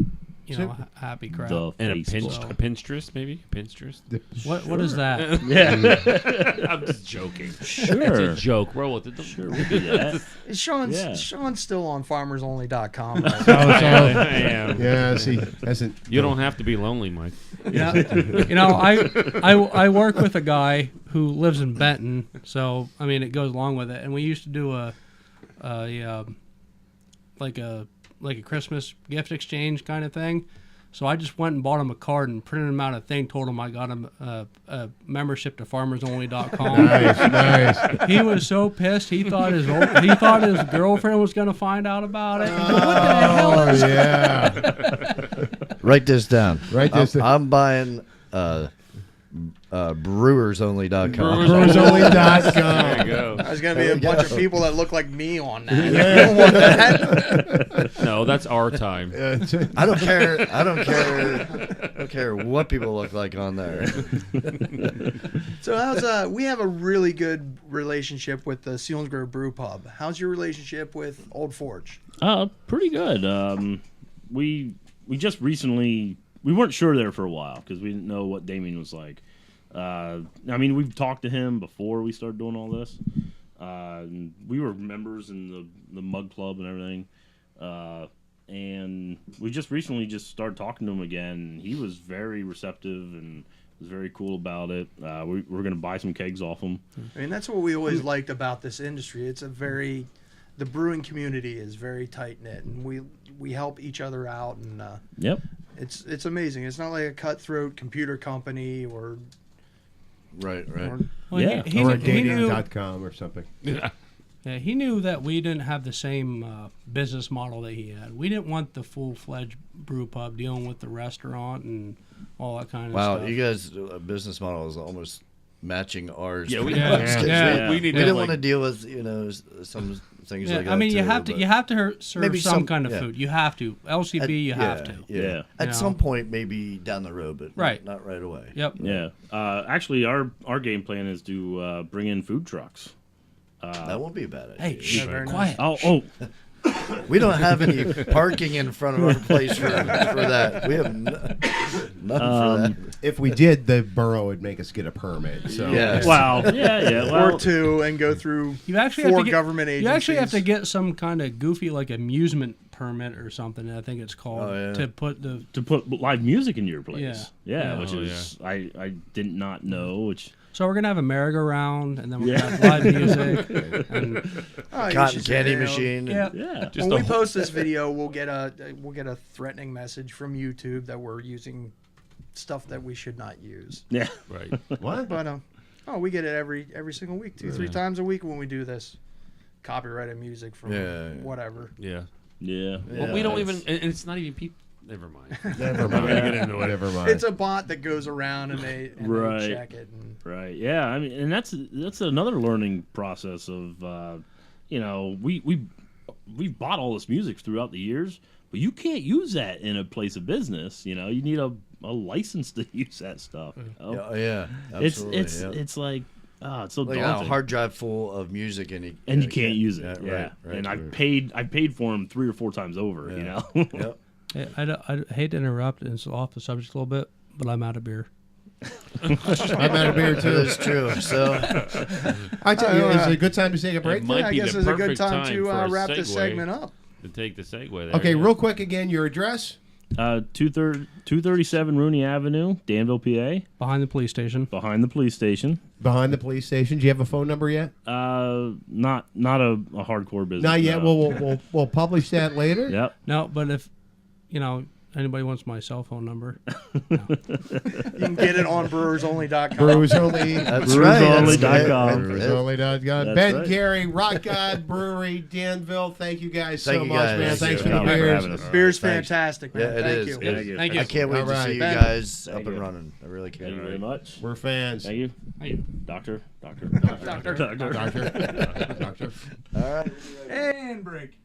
You know, happy crap. And a Facebook. Pinterest, maybe? Pinterest? What is that? Yeah. I'm just joking. Sure. It's a joke. Roll with it. Sure, we'll do that. Sean's still on farmersonly.com. I am. Yeah, see, hasn't. You don't have to be lonely, Mike. Yeah. You know, I work with a guy who lives in Benton, so I mean it goes along with it. And we used to do a Christmas gift exchange kind of thing. So I just went and bought him a card and printed him out a thing. Told him I got him a membership to farmersonly.com. Nice. He was so pissed. He thought his girlfriend was going to find out about it. What the hell is yeah. Write this down. Write this down. I'm buying brewersonly.com. Brewersonly.com. There you go. There's going to be a bunch of people that look like me on that. You don't want that. No, that's our time. I don't care what people look like on there. So we have a really good relationship with the Selinsgrove Brew Pub. How's your relationship with Old Forge? Pretty good. We just recently, we weren't sure there for a while because we didn't know what Damien was like. I mean, we've talked to him before we started doing all this. We were members in the mug club and everything. And we just recently started talking to him again. He was very receptive and was very cool about it. We're going to buy some kegs off him. I mean, that's what we always liked about this industry. The brewing community is very tight-knit, and we help each other out. And Yep. it's amazing. It's not like a cutthroat computer company or... Right. Well, Yeah. he Or a knew, dating.com or something. yeah, he knew that we didn't have the same business model that he had. We didn't want the full-fledged brew pub dealing with the restaurant and all that kind of Wow, stuff. you guys' business model is almost matching ours. Yeah, we- Yeah. We We need to didn't like, want to deal with some things Yeah, like that. I mean, you too, have to but- you have to serve Maybe some some- kind of yeah. food. You have to LCB. You have to. Yeah. At You some know. point, maybe down the road, but Right. not right away. Yep. Yeah. Actually, our game plan is to bring in food trucks. That won't be a bad idea. Hey, shh, very nice. quiet. Oh, We don't have any parking in front of our place for that. We have nothing for that. If we did, the borough would make us get a permit. So Yeah. wow. Yeah. Well, or two, and go through You actually four have to get, government agencies. You actually have to get some kind of goofy like amusement permit or something. I think it's called Oh, yeah. to put the. to put live music in your place. Yeah. Which Oh, is I did not know. Which So we're gonna have a merry-go-round, and then we're gonna have live music. And, Oh, you Cotton should candy say, machine. yeah. yeah. just When a we post this video, we'll get a threatening message from YouTube that we're using stuff that we should not use. Yeah. right. what? But we get it every single week, 2-3 times a week when we do this. Copyrighted music from whatever. Yeah. Yeah. Well, we don't it's- even, and it's not even people. Never mind. Never mind. Get into it. Never mind. It's a bot that goes around and they Right. check it. And, Right. Yeah. I mean, and that's another learning process of, we bought all this music throughout the years, but you can't use that in a place of business. You need a license to use that stuff. Yeah, absolutely. It's like, it's so like daunting. a hard drive full of music, and you can't use it. Yeah. Right. And I paid for them 3 or 4 times over. Yeah. Yep. I hate to interrupt, and it's off the subject a little bit, but I'm out of beer. I'm out of beer too. That's true. So I tell you, is it a good time to take a break? It might I be guess the it's a good perfect time time to for a wrap this segue. segment up. To take the segue there. Okay, yeah. real quick again, your address? 237 Rooney Avenue, Danville, PA, Behind the police station. behind the police station. Behind the police station. Do you have a phone number yet? Not a hardcore business. Not yet. no. We'll publish that later. Yep. No, but if Anybody wants my cell phone number? You can get it on brewersonly.com. Brews only. That's right. Brewersonly.com. Brewersonly.com. That's Ben right. Carey, Rock God Brewery, Danville. Thank you guys so Thank you much, guys. man. Thanks for Thank the you for beers. having us. Beer's Thanks. fantastic, man. Yeah, it Thank is. you. It Thank you. Thank you. I can't wait All to right. see you Ben. guys Thank up and you. running. I really Thank you can't. very much. We're fans. Thank you. Thank you. Doctor. Doctor. Doctor. All right. And break.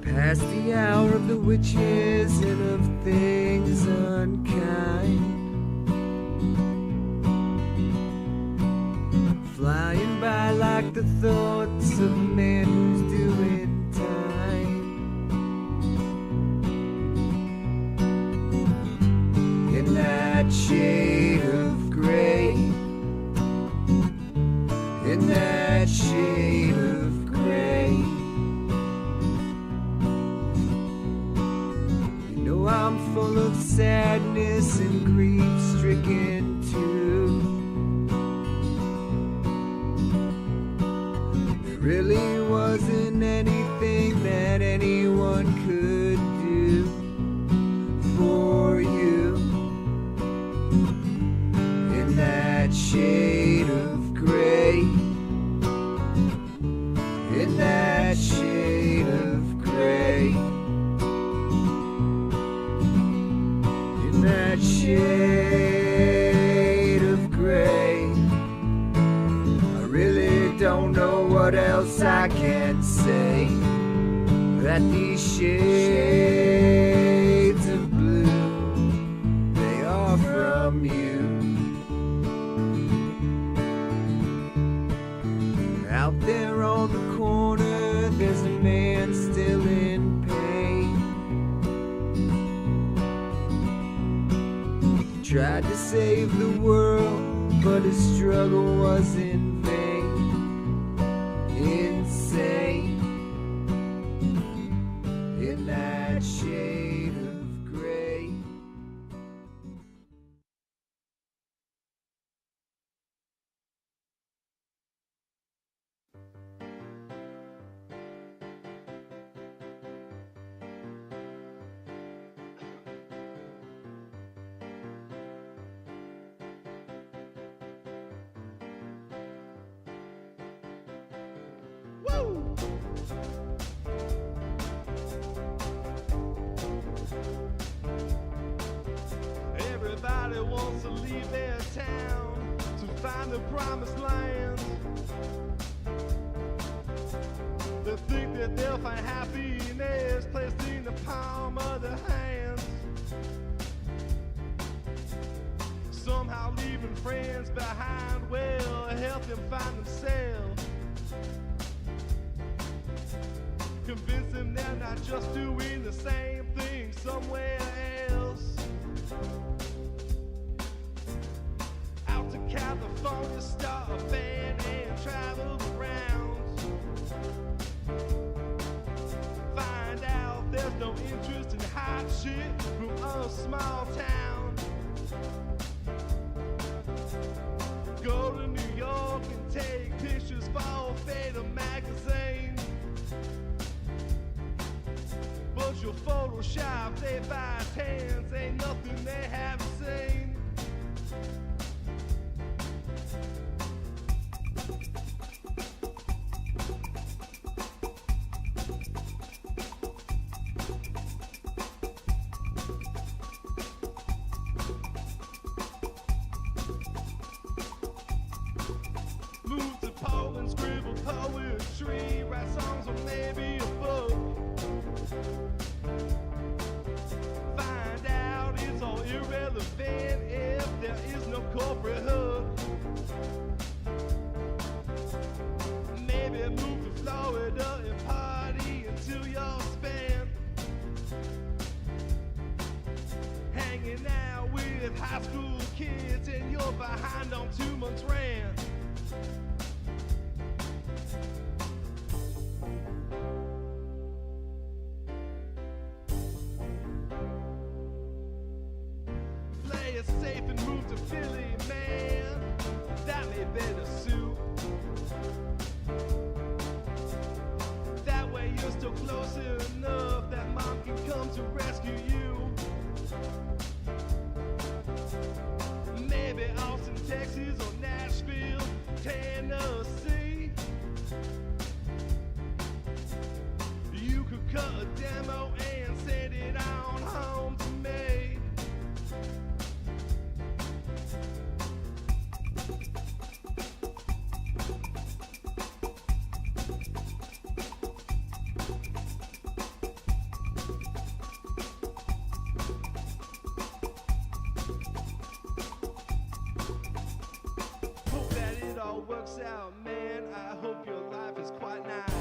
Past the hour of the witches and of things unkind. Flying by like the thoughts of a man who's doing time. In that shade of gray, in that shade of gray. I'm full of sadness and grief stricken too. There really wasn't anything that anyone could do for you. In that shade of gray, in that shade of gray. That shade of gray. I really don't know what else I can say. That these shades of blue, they are from you. Out there on the corner, there's a man still in pain. Tried to save the world, but his struggle was in vain. Insane. In that shade of gray. Woo! Everybody wants to leave their town to find the promised land. They think that they'll find happiness placed in the palm of their hands. Somehow leaving friends behind will help them find themselves. Convince them they're not just doing the same thing somewhere else. Out to California, start a band and travel around. Find out there's no interest in hot shit from a small town. Go to New York and take pictures for Fatal magazine. But your Photoshop, they 5/10s, ain't nothing they haven't seen. Move to Poland, scribble poetry, write songs or maybe a book. Find out it's all irrelevant if there is no corporate hook. Maybe move to Florida and party until you're spent. with high school kids and you're behind on 2 months' rent. Play it safe and move to Philly, man. That may better suit. That way you're still close enough that mom can come to rescue you. Maybe Austin, Texas, or Nashville, Tennessee. You could cut a demo and send it on home to me. Hope that it all works out, man. I hope your life is quite nice.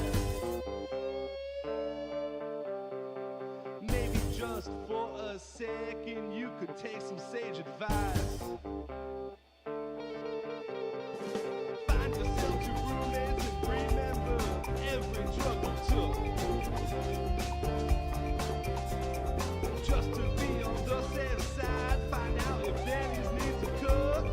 Maybe just for a second you could take some sage advice. Find yourself two roommates and remember every drug you took. Just to be on the safe side, find out if Danny's needs a cook.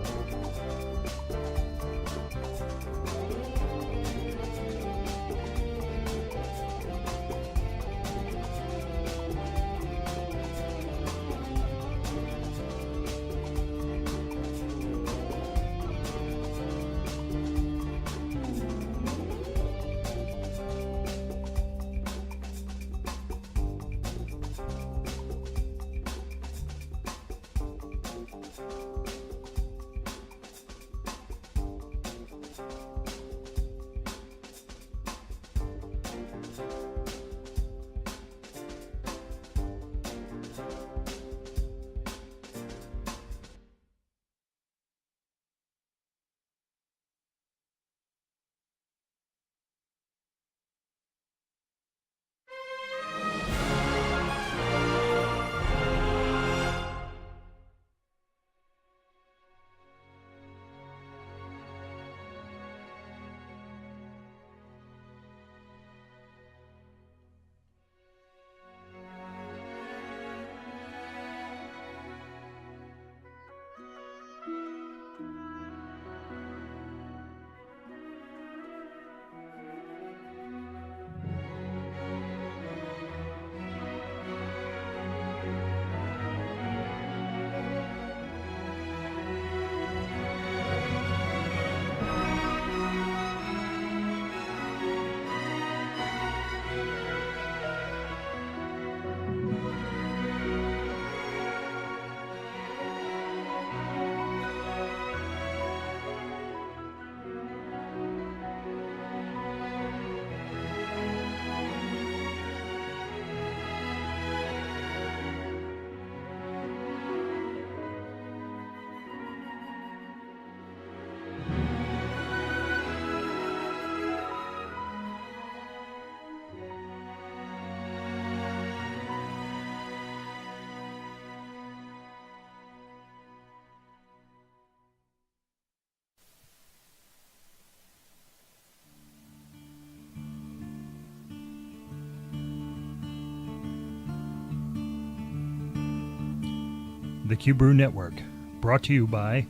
The Q Brew Network, brought to you by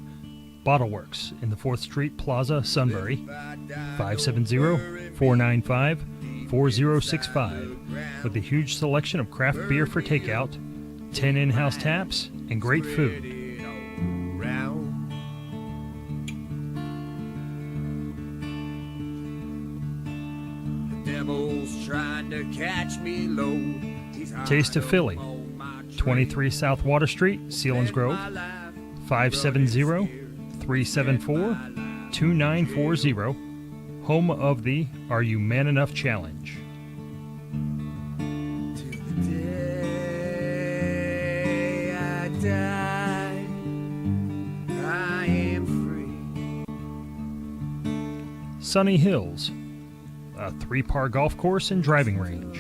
Bottleworks in the 4th Street Plaza, Sunbury, 570-495-4065, with a huge selection of craft beer for takeout, 10 in-house taps, and great food. Trying to catch me low. Taste of Philly, 23 South Water Street, Sealands Grove, 570-374-2940, home of the Are You Man Enough Challenge. Till the day I die, I am free. Sunny Hills, a 3-par golf course and driving range,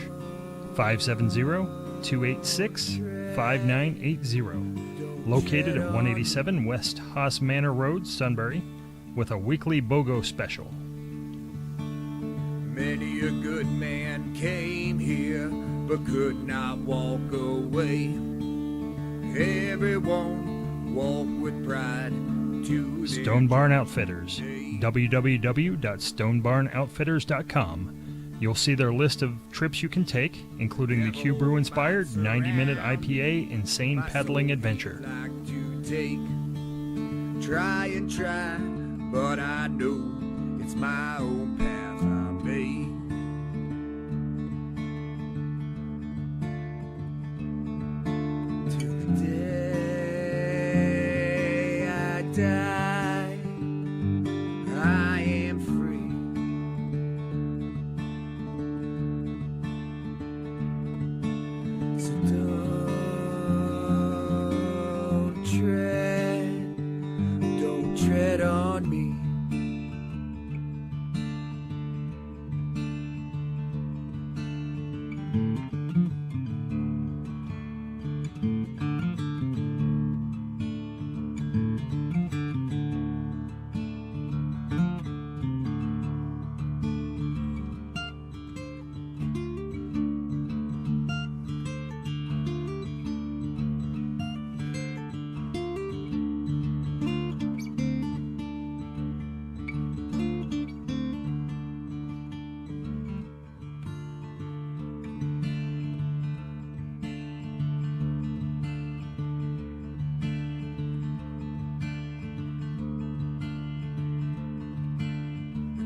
570-286-5980, located at 187 West Haas Manor Road, Sunbury, with a weekly BOGO special. Many a good man came here, but could not walk away. Everyone walked with pride to Stone Barn Outfitters, www.stonebarnoutfitters.com. You'll see their list of trips you can take, including the Q Brew inspired 90-minute IPA Insane Pedaling Adventure. like to take. Try and try, but I know it's my own path I made. Till the day I die, I am free. So don't tread on me.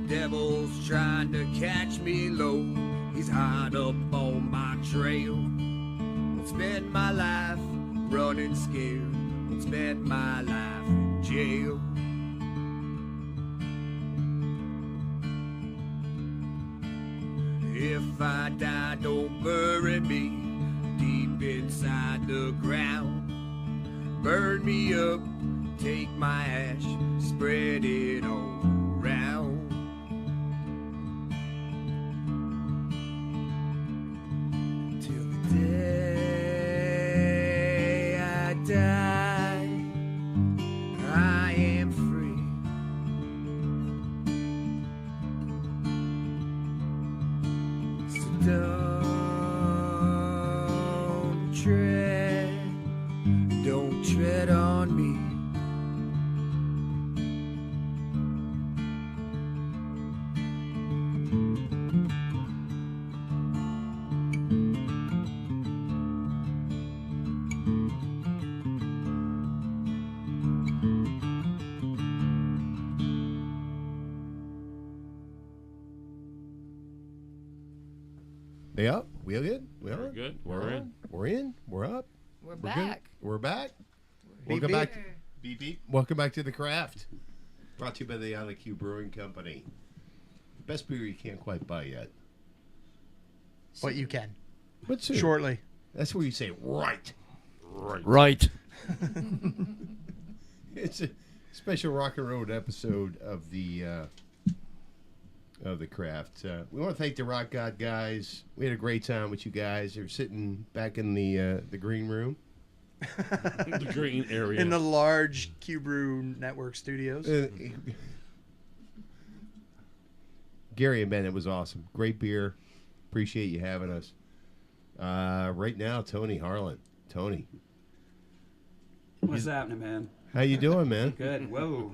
Devil's trying to catch me low. He's hot up on my trail. Won't spend my life running scared. Won't spend my life in jail. If I die, don't bury me deep inside the ground. Burn me up, take my ash, spread it all around. Till the day I die, I am free. So don't tread on me. Yep, we good? We We're on? good. We're in. We're in. We're up. We're We're back. good. We're back. Beep, Welcome beep. back. Beep beep. Welcome back to the craft. Brought to you by the IQ Brewing Company. The best beer you can't quite buy yet. But you can. But soon. Shortly. That's where you say right. Right. It's a special rock and roll episode of the craft. We want to thank the Rock God guys. We had a great time with you guys. They're sitting back in the green room. The green area. In the large Q Brew Network studios. Gary and Ben, it was awesome. Great beer. Appreciate you having us. Right now, Tony Harlan. Tony, What's happening, man? how you doing, man? Good. Whoa.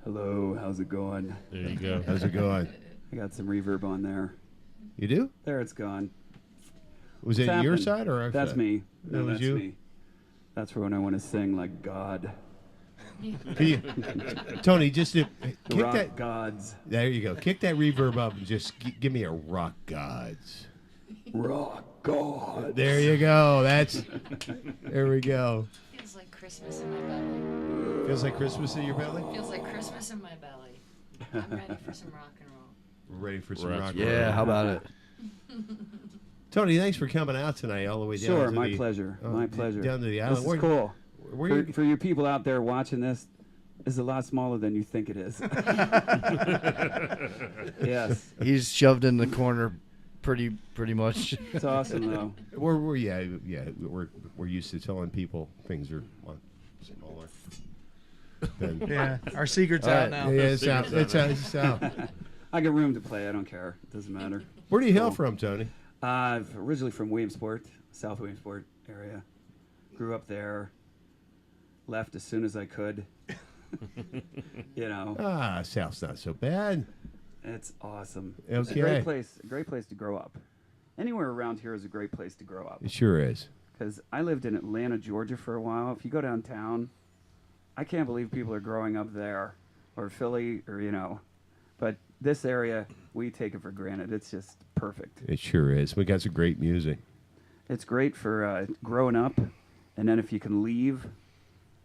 Hello. How's it going? There you go. How's it going? I got some reverb on there. You do? There, it's gone. Was it What's your happened? side or our That's side? me. That No, was that's you? me. That's for when I want to sing like God. Can you, Tony, just to kick Rock that. gods. There you go. Kick that reverb up and just give me a rock gods. Rock gods. There you go. That's. There we go. Feels like Christmas in my belly. Feels like Christmas in your belly. Feels like Christmas in my belly. I'm ready for some rock and roll. We're ready for some We're rock. actually- and roll. Yeah, how about it? Tony, thanks for coming out tonight, all the way down. Sure, to my the, pleasure. My pleasure. Down to the This island. is Where- cool. Where you, For you people out there watching this, it's a lot smaller than you think it is. Yes. He's shoved in the corner pretty much. It's awesome though. We're used to telling people things are smaller. Yeah, our secret's out now. Yeah, it's out. It's out. I got room to play. I don't care. It doesn't matter. Where do you hail from, Tony? Originally from Williamsport, South Williamsport area. Grew up there. Left as soon as I could. South's not so bad. It's awesome. Okay. It's a great place. A great place to grow up. Anywhere around here is a great place to grow up. It sure is. Because I lived in Atlanta, Georgia for a while. If you go downtown, I can't believe people are growing up there, or Philly, or But this area, we take it for granted. It's just perfect. It sure is. We got some great music. It's great for growing up, and then if you can leave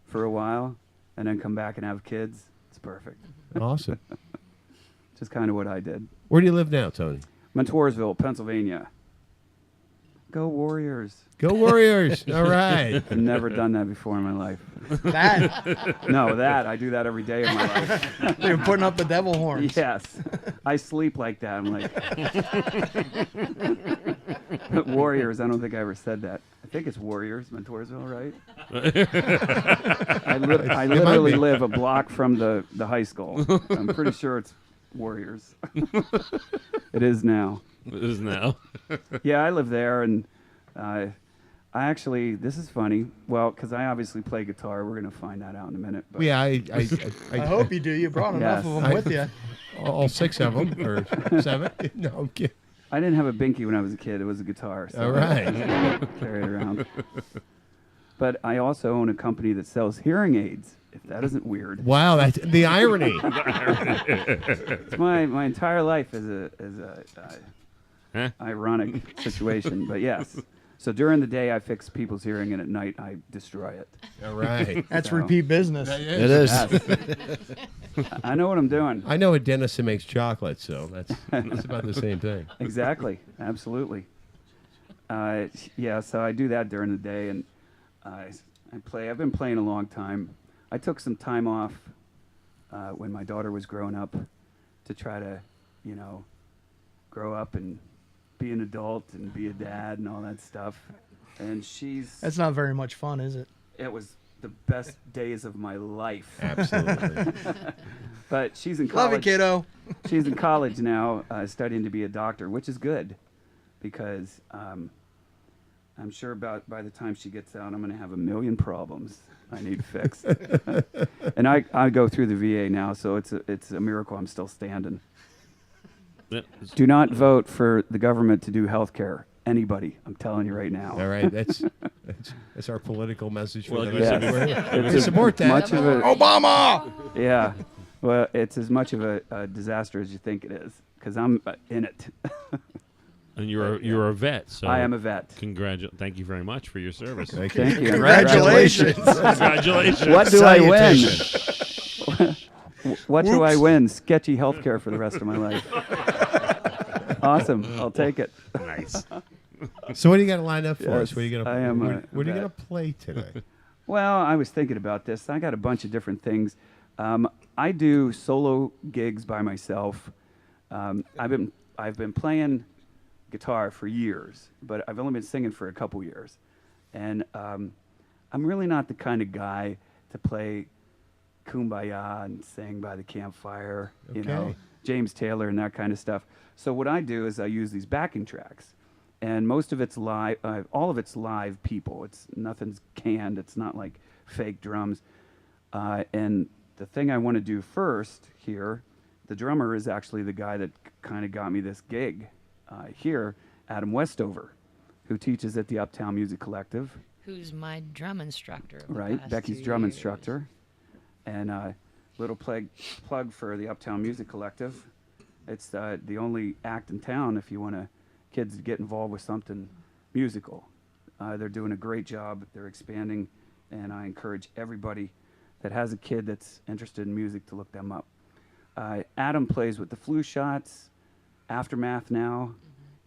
for a while, and then come back and have kids, it's perfect. Awesome. Just kind of what I did. Where do you live now, Tony? Montoursville, Pennsylvania. Go Warriors. Go Warriors. All right. I've never done that before in my life. That. No, I do that every day of my life. They're putting up the devil horns. Yes. I sleep like that. I'm like, Warriors, I don't think I ever said that. I think it's Warriors, Montoursville, right? I literally live a block from the high school. I'm pretty sure it's Warriors. It is now. It is now. Yeah, I live there, and I actually, this is funny. Well, because I obviously play guitar. We're going to find that out in a minute. But Yeah, I hope you do. You brought enough of them with you. All 6 of them, or 7. No, I'm kidding. I didn't have a binky when I was a kid. It was a guitar. So All right. Carry it around. But I also own a company that sells hearing aids, if that isn't weird. Wow, that's the irony. It's my entire life is a ironic situation, but yes. So during the day, I fix people's hearing, and at night, I destroy it. All right. That's repeat business. It is. I know what I'm doing. I know a dentist that makes chocolate, so that's about the same thing. Exactly. Absolutely. Yeah, so I do that during the day, and I play. I've been playing a long time. I took some time off when my daughter was growing up to try to, grow up and be an adult and be a dad and all that stuff. And That's not very much fun, is it? It was the best days of my life. Absolutely. But she's in college. Love it, kiddo. She's in college now, studying to be a doctor, which is good because I'm sure by the time she gets out, I'm going to have a million problems I need fixed. And I go through the VA now, so it's a miracle I'm still standing. Do not vote for the government to do health care. Anybody, I'm telling you right now. All right, that's our political message for the yes. rest of It's support that. much of a, Obama! Yeah. Well, it's as much of a disaster as you think it is, because I'm in it. And you're a vet, so I am a vet. Thank you very much for your service. Thank you. Congratulations. Congratulations. What do I win? What do I win? Sketchy health care for the rest of my life. Awesome. I'll take it. Nice. So what do you got lined up for us? Yes, What are you I gonna? am What are you vet. gonna play today? Well, I was thinking about this. I got a bunch of different things. I do solo gigs by myself. I've been playing guitar for years, but I've only been singing for a couple years. And I'm really not the kind of guy to play Kumbaya and sing by the campfire, Okay. James Taylor and that kind of stuff. So what I do is I use these backing tracks, and most of it's live. All of it's live people. Nothing's canned. It's not like fake drums. And the thing I want to do first here, the drummer is actually the guy that kind of got me this gig here, Adam Westover, who teaches at the Uptown Music Collective. Who's my drum instructor? of the Right, past Becky's 2 drum years. instructor. And little plug for the Uptown Music Collective. It's the only act in town if you want kids to get involved with something musical. They're doing a great job. They're expanding, and I encourage everybody that has a kid that's interested in music to look them up. Adam plays with the Flu Shots, Aftermath now.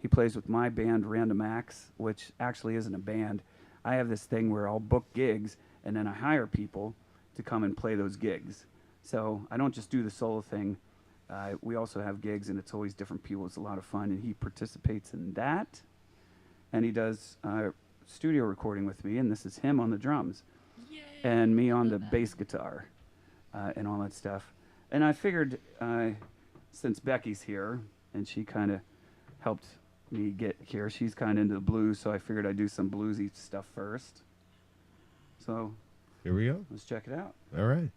He plays with my band, Random Acts, which actually isn't a band. I have this thing where I'll book gigs, and then I hire people to come and play those gigs. So I don't just do the solo thing. we also have gigs, and it's always different people. It's a lot of fun, and he participates in that. And he does studio recording with me, and this is him on the drums. Yay, and me on the bass guitar and all that stuff. And I figured since Becky's here, and she kind of helped me get here, she's kind of into the blues, so I figured I'd do some bluesy stuff first. So here we go. Let's check it out. All right.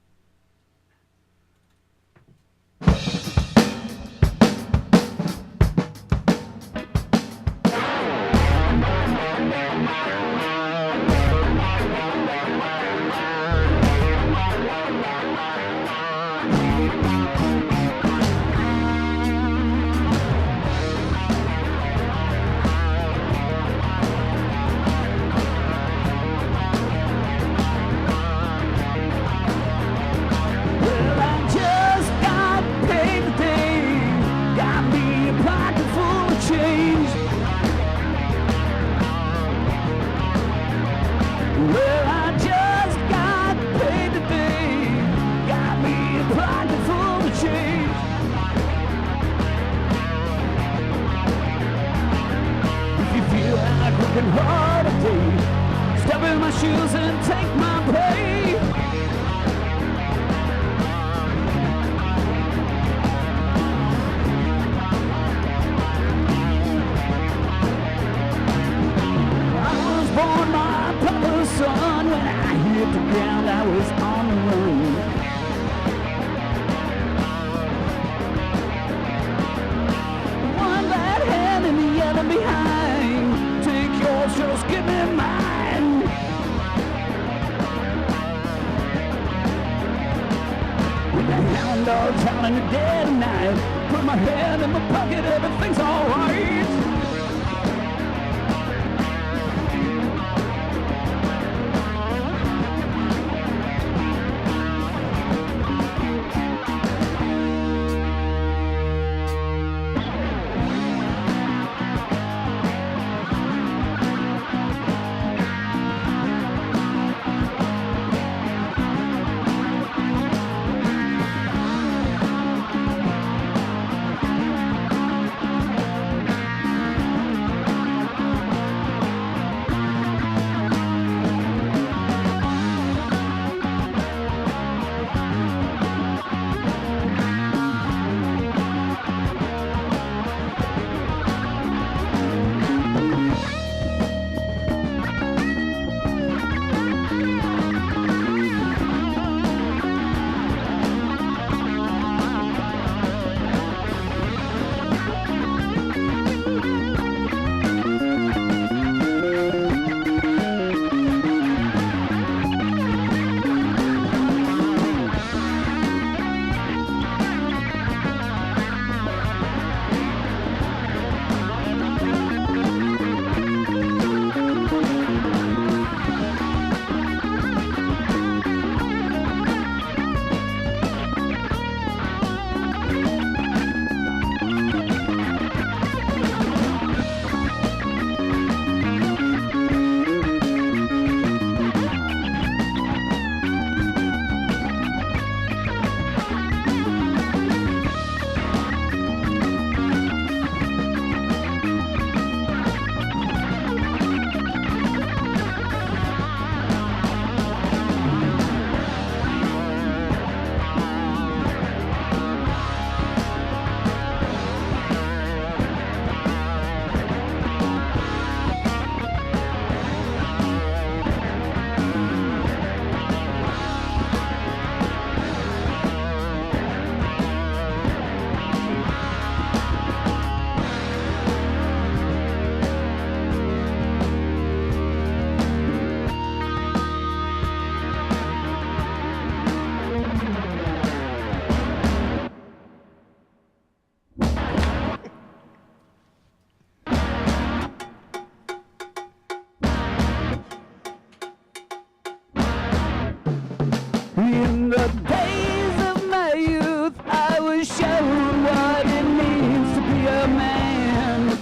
In the days of my youth, I was shown what it means to be a man.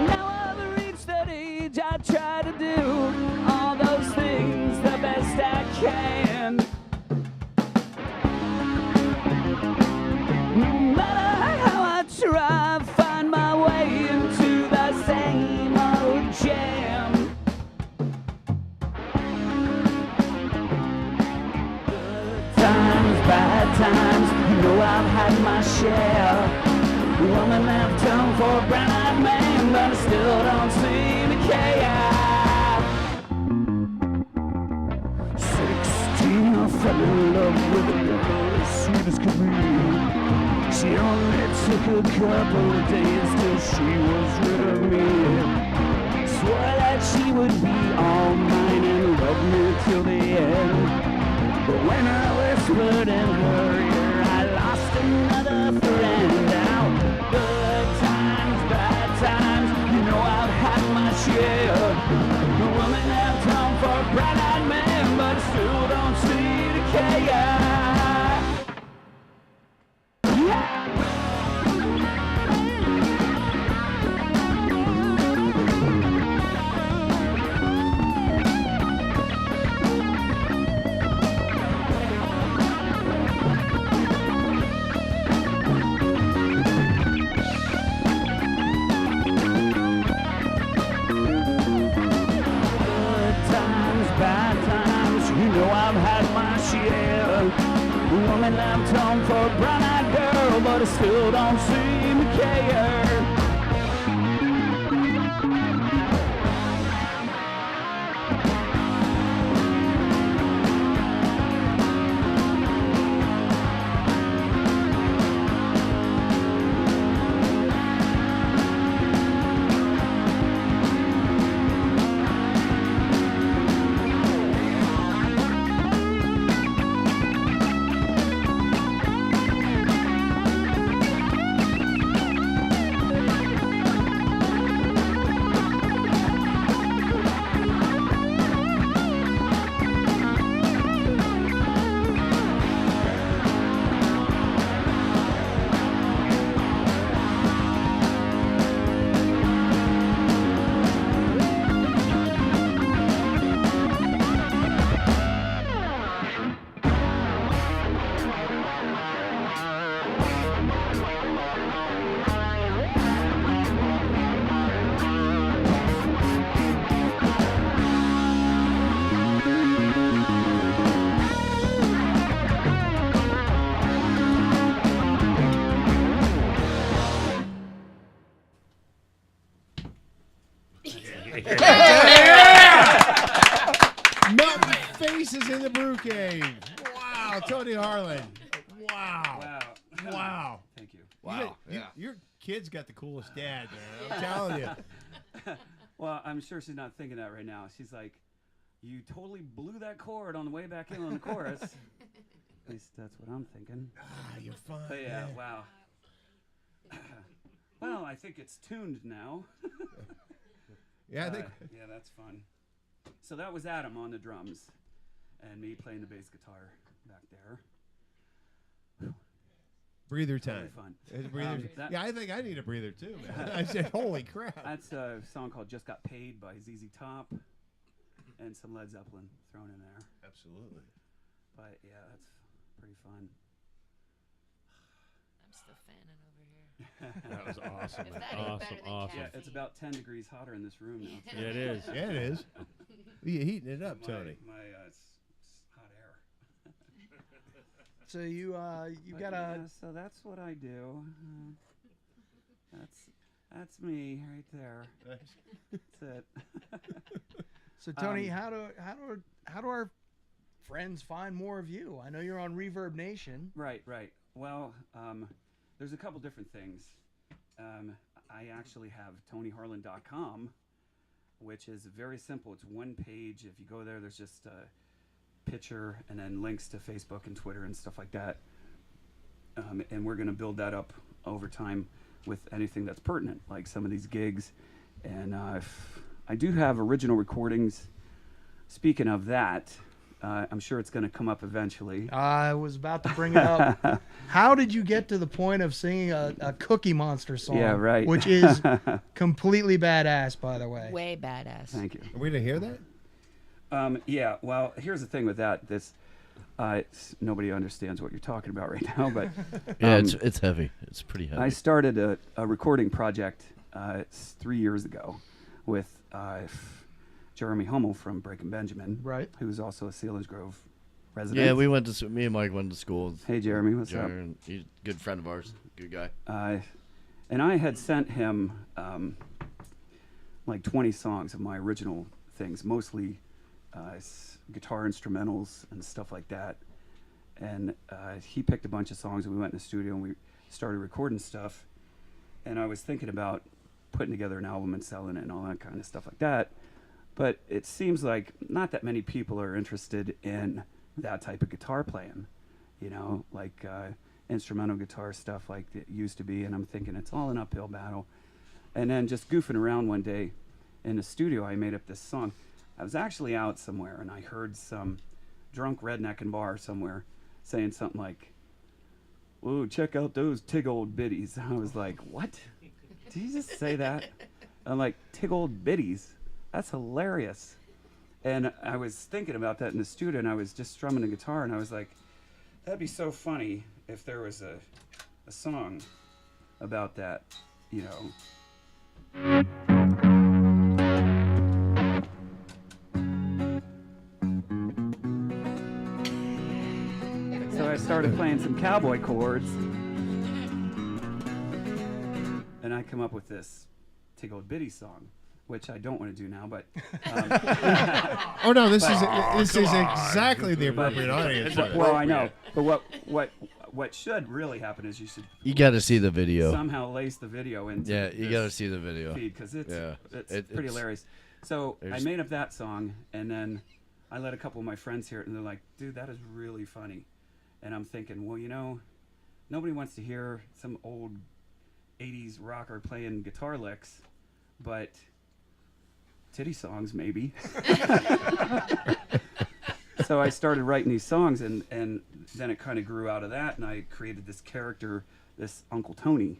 Now I've reached that age, I try to do all those things the best I can. I've had my share. Woman have tongue for a brown-eyed man, but I still don't seem to care. 16, I fell in love with a girl as sweet as could be. She only took a couple of days till she was rid of me. Swore that she would be all mine and love me till the end. But when I whispered in her ear, I lost another friend. Now, good times, bad times, you know I've had my share. The woman have time for a bright-eyed man, but I still don't seem to care. Woman left home for a brown-eyed girl, but I still don't seem to care. Melting faces in the brew cave. Wow, Tony Harlan. Wow. Wow. Thank you. Wow. Your kid's got the coolest dad, man. I'm telling you. Well, I'm sure she's not thinking that right now. She's like, you totally blew that chord on the way back in on the chorus. At least that's what I'm thinking. You're fine. But yeah, wow. Well, I think it's tuned now. Yeah, I think. Yeah, that's fun. So that was Adam on the drums, and me playing the bass guitar back there. Breather time. Fun. It's breather. Yeah, I think I need a breather too, man. I said, holy crap. That's a song called "Just Got Paid" by ZZ Top, and some Led Zeppelin thrown in there. Absolutely. But yeah, that's pretty fun. I'm still fanning over here. That was awesome. If that ain't better than Awesome. Yeah, it's about 10 degrees hotter in this room now. Yeah, it is. Yeah, it is. You're heating it up, Tony. It's hot air. So you got a. So that's what I do. That's me right there. That's it. So Tony, how do our friends find more of you? I know you're on Reverb Nation. Right. Well, there's a couple different things. I actually have TonyHarlan.com, which is very simple. It's one page. If you go there, there's just a picture and then links to Facebook and Twitter and stuff like that. And we're going to build that up over time with anything that's pertinent, like some of these gigs. And I do have original recordings. Speaking of that, I'm sure it's going to come up eventually. I was about to bring it up. How did you get to the point of singing a Cookie Monster song? Yeah, right. Which is completely badass, by the way. Way badass. Thank you. Are we going to hear that? Yeah, well, here's the thing with that. Nobody understands what you're talking about right now, but yeah, it's heavy. It's pretty heavy. I started a recording project 3 years ago with Jeremy Hummel from Breaking Benjamin, right? Who's also a Sealands Grove residents. Yeah, we went to me and Mike went to school. Hey, Jeremy, what's up? He's a good friend of ours. Good guy. And I had sent him like 20 songs of my original things, mostly guitar instrumentals and stuff like that. And he picked a bunch of songs, and we went in the studio and we started recording stuff. And I was thinking about putting together an album and selling it and all that kind of stuff like that. But it seems like not that many people are interested in that type of guitar playing, you know, like instrumental guitar stuff like it used to be. And I'm thinking it's all an uphill battle. And then just goofing around one day in the studio, I made up this song. I was actually out somewhere and I heard some drunk redneck in bar somewhere saying something like, "Whoa, check out those tig old biddies." I was like, what? Did you just say that? I'm like, tig old biddies? That's hilarious. And I was thinking about that in the studio, and I was just strumming the guitar, and I was like, that'd be so funny if there was a song about that, you know. So I started playing some cowboy chords, and I come up with this Tig Old Biddy song, which I don't want to do now, but oh no, this is exactly the appropriate audience. Well, I know, but what should really happen is you got to see the video. Somehow lace the video into you got to see the video because it's pretty hilarious. So I made up that song, and then I let a couple of my friends hear it, and they're like, "Dude, that is really funny." And I'm thinking, well, you know, nobody wants to hear some old 80s rocker playing guitar licks, but titty songs maybe. So I started writing these songs, and then it kind of grew out of that, and I created this character, this Uncle Tony,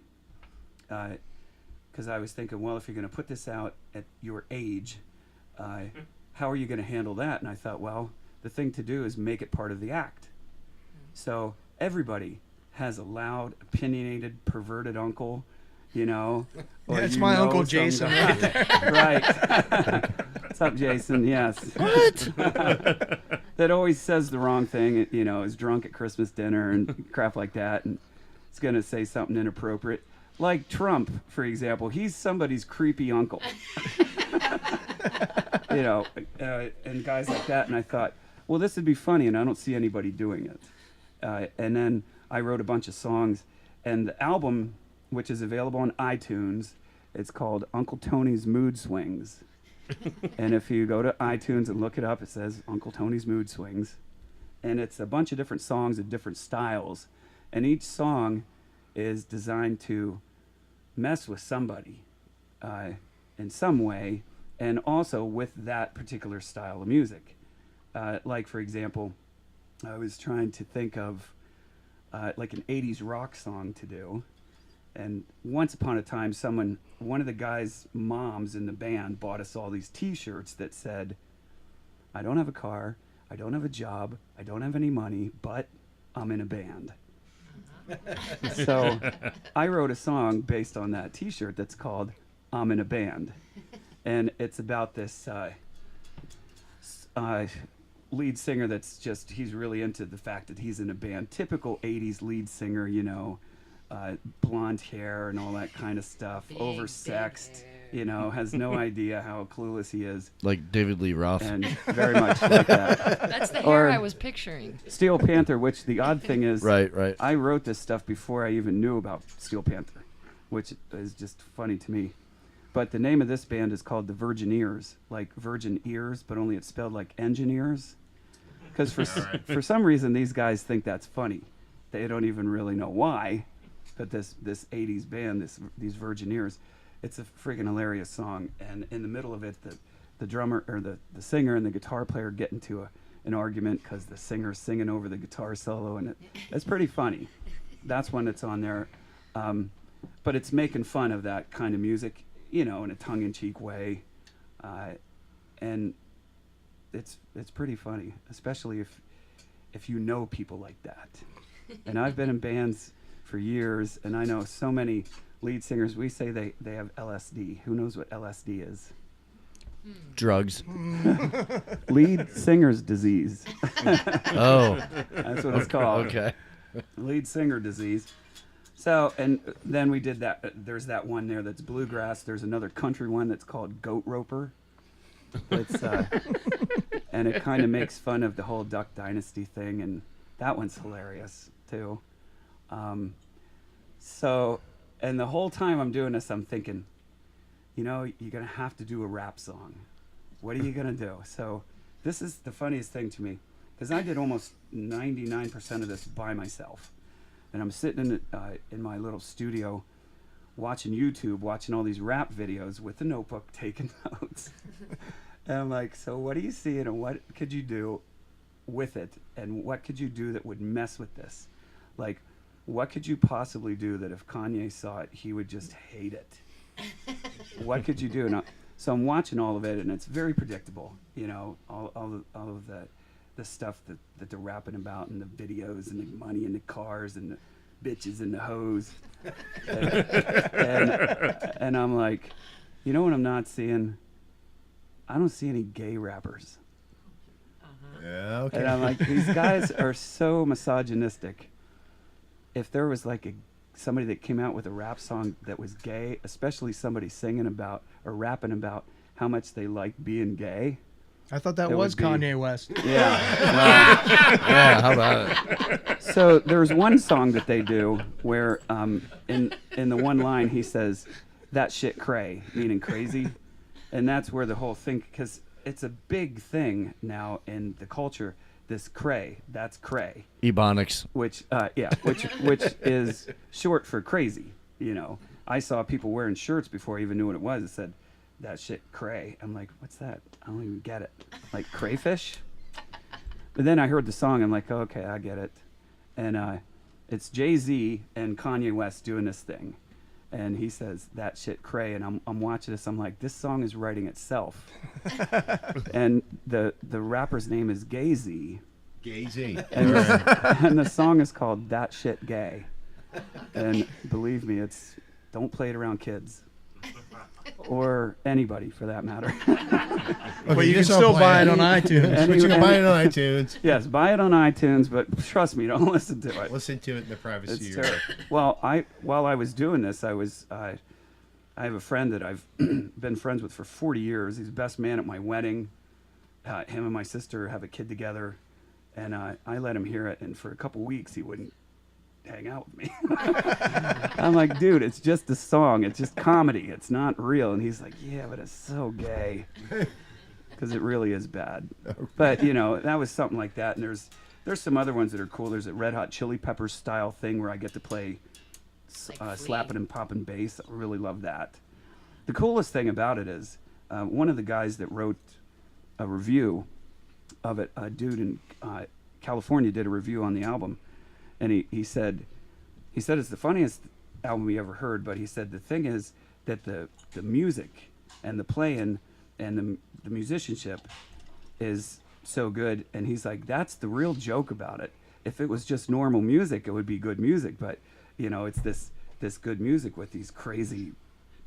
because I was thinking, well, if you're going to put this out at your age, how are you going to handle that? And I thought, well, the thing to do is make it part of the act. So everybody has a loud, opinionated, perverted uncle, you know. Yeah, it's my Uncle Jason right there. Right. What's up, Jason? Yes. What? That always says the wrong thing, you know, is drunk at Christmas dinner and crap like that, and it's going to say something inappropriate. Like Trump, for example. He's somebody's creepy uncle. You know, and guys like that. And I thought, well, this would be funny, and I don't see anybody doing it. And then I wrote a bunch of songs, and the album, which is available on iTunes, it's called Uncle Tony's Mood Swings. And if you go to iTunes and look it up, it says Uncle Tony's Mood Swings. And it's a bunch of different songs of different styles. And each song is designed to mess with somebody in some way, and also with that particular style of music. Like, for example, I was trying to think of like an 80s rock song to do. And once upon a time, one of the guys' moms in the band bought us all these T-shirts that said, "I don't have a car, I don't have a job, I don't have any money, but I'm in a band." So I wrote a song based on that T-shirt that's called "I'm in a Band." And it's about this lead singer that's just, he's really into the fact that he's in a band. Typical 80s lead singer, you know, blonde hair and all that kind of stuff, oversexed, you know, has no idea how clueless he is. Like David Lee Roth. And very much like that. That's the hair I was picturing. Steel Panther, which the odd thing is, right. I wrote this stuff before I even knew about Steel Panther, which is just funny to me. But the name of this band is called the Virgineers, like Virgin Ears, but only it's spelled like engineers. Because for some reason, these guys think that's funny. They don't even really know why. But this 80s band, these Virgineers, it's a friggin' hilarious song. And in the middle of it, the drummer or the singer and the guitar player get into an argument because the singer's singing over the guitar solo, and it's pretty funny. That's when it's on there. But it's making fun of that kind of music, you know, in a tongue-in-cheek way, and it's pretty funny, especially if you know people like that. And I've been in bands for years, and I know so many lead singers. We say they have LSD. Who knows what LSD is? Drugs. Lead singer's disease. Oh. That's what it's called. Okay. Lead singer disease. So, and then we did that. There's that one there that's bluegrass. There's another country one that's called Goat Roper. It's and it kind of makes fun of the whole Duck Dynasty thing, and that one's hilarious too. So, and the whole time I'm doing this, I'm thinking, you know, you're gonna have to do a rap song. What are you gonna do? So, this is the funniest thing to me, because I did almost 99% of this by myself, and I'm sitting in my little studio, watching YouTube, watching all these rap videos with a notebook, taking notes. And I'm like, so what are you seeing, and what could you do with it, and what could you do that would mess with this? Like, what could you possibly do that if Kanye saw it, he would just hate it? What could you do? And so I'm watching all of it, and it's very predictable, you know, all of the stuff that they're rapping about, and the videos, and the money, and the cars, and the bitches, and the hoes. And I'm like, you know what I'm not seeing? I don't see any gay rappers. Yeah, okay. And I'm like, these guys are so misogynistic. If there was like somebody that came out with a rap song that was gay, especially somebody singing about or rapping about how much they like being gay. I thought that was Kanye West. Yeah. Yeah, how about it? So there's one song that they do where in the one line he says, "That shit cray," meaning crazy. And that's where the whole thing, because it's a big thing now in the culture, this cray, that's cray. Ebonics. Which is short for crazy, you know. I saw people wearing shirts before I even knew what it was. It said, "That shit cray." I'm like, what's that? I don't even get it. Like crayfish? But then I heard the song, I'm like, oh, okay, I get it. And it's Jay-Z and Kanye West doing this thing. And he says, "That shit cray," and I'm watching this. I'm like, this song is writing itself. And the rapper's name is Gay-Z. Gay-Z. And, and the song is called "That Shit Gay." And believe me, don't play it around kids. Or anybody, for that matter. Well, you can still buy it on iTunes. But you can buy it on iTunes. Yes, buy it on iTunes, but trust me, don't listen to it. Listen to it in the privacy of your terrible. Well, while I was doing this, I have a friend that I've been friends with for 40 years. He's the best man at my wedding. Him and my sister have a kid together, and I let him hear it, and for a couple weeks he wouldn't hang out with me. I'm like, dude, it's just a song. It's just comedy. It's not real. And he's like, yeah, but it's so gay. Because it really is bad. But, you know, that was something like that. And there's some other ones that are cool. There's a Red Hot Chili Peppers style thing where I get to play slapping and popping bass. I really love that. The coolest thing about it is one of the guys that wrote a review of it, a dude in California did a review on the album. And he said it's the funniest album he ever heard, but he said the thing is that the music and the playing and the musicianship is so good. And he's like, that's the real joke about it. If it was just normal music, it would be good music. But, you know, it's this good music with these crazy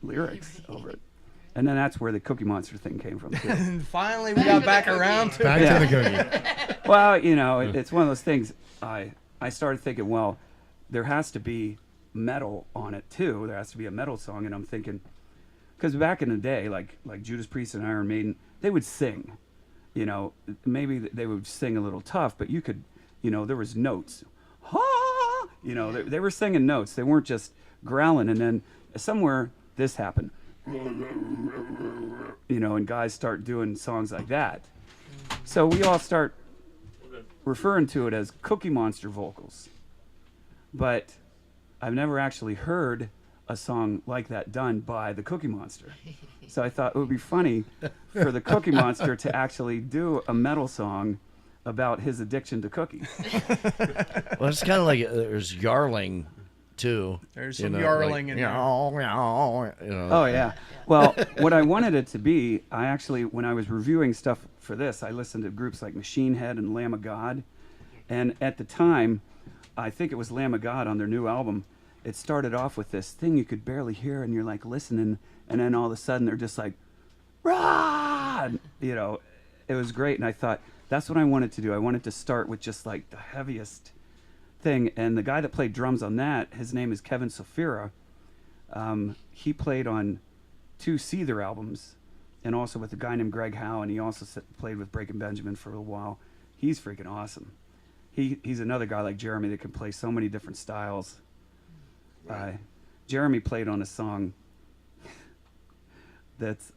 lyrics over it. And then that's where the Cookie Monster thing came from, too. And finally, we got back around to Back to the cookie. Well, you know, it's one of those things. I started thinking, well, there has to be metal on it too. There has to be a metal song, and I'm thinking, because back in the day, like Judas Priest and Iron Maiden, they would sing. You know, maybe they would sing a little tough, but you could, you know, there was notes. Ha! You know, they were singing notes. They weren't just growling. And then somewhere this happened. You know, and guys start doing songs like that. So we all start referring to it as Cookie Monster vocals. But I've never actually heard a song like that done by the Cookie Monster. So I thought it would be funny for the Cookie Monster to actually do a metal song about his addiction to cookies. Well, it's kind of like there's Yarling, too. There's some Yarling in there. Oh, yeah. Well, what I wanted it to be, I actually, when I was reviewing stuff for this, I listened to groups like Machine Head and Lamb of God. And at the time, I think it was Lamb of God on their new album, it started off with this thing you could barely hear, and you're like listening, and then all of a sudden they're just like, rah! God, you know, it was great. And I thought, that's what I wanted to do. I wanted to start with just like the heaviest thing. And the guy that played drums on that, his name is Kevin Safira. He played on 2 Seether albums and also with a guy named Greg Howe. And he also played with Breaking Benjamin for a while. He's freaking awesome. He's another guy like Jeremy that can play so many different styles. Right. Jeremy played on a song that's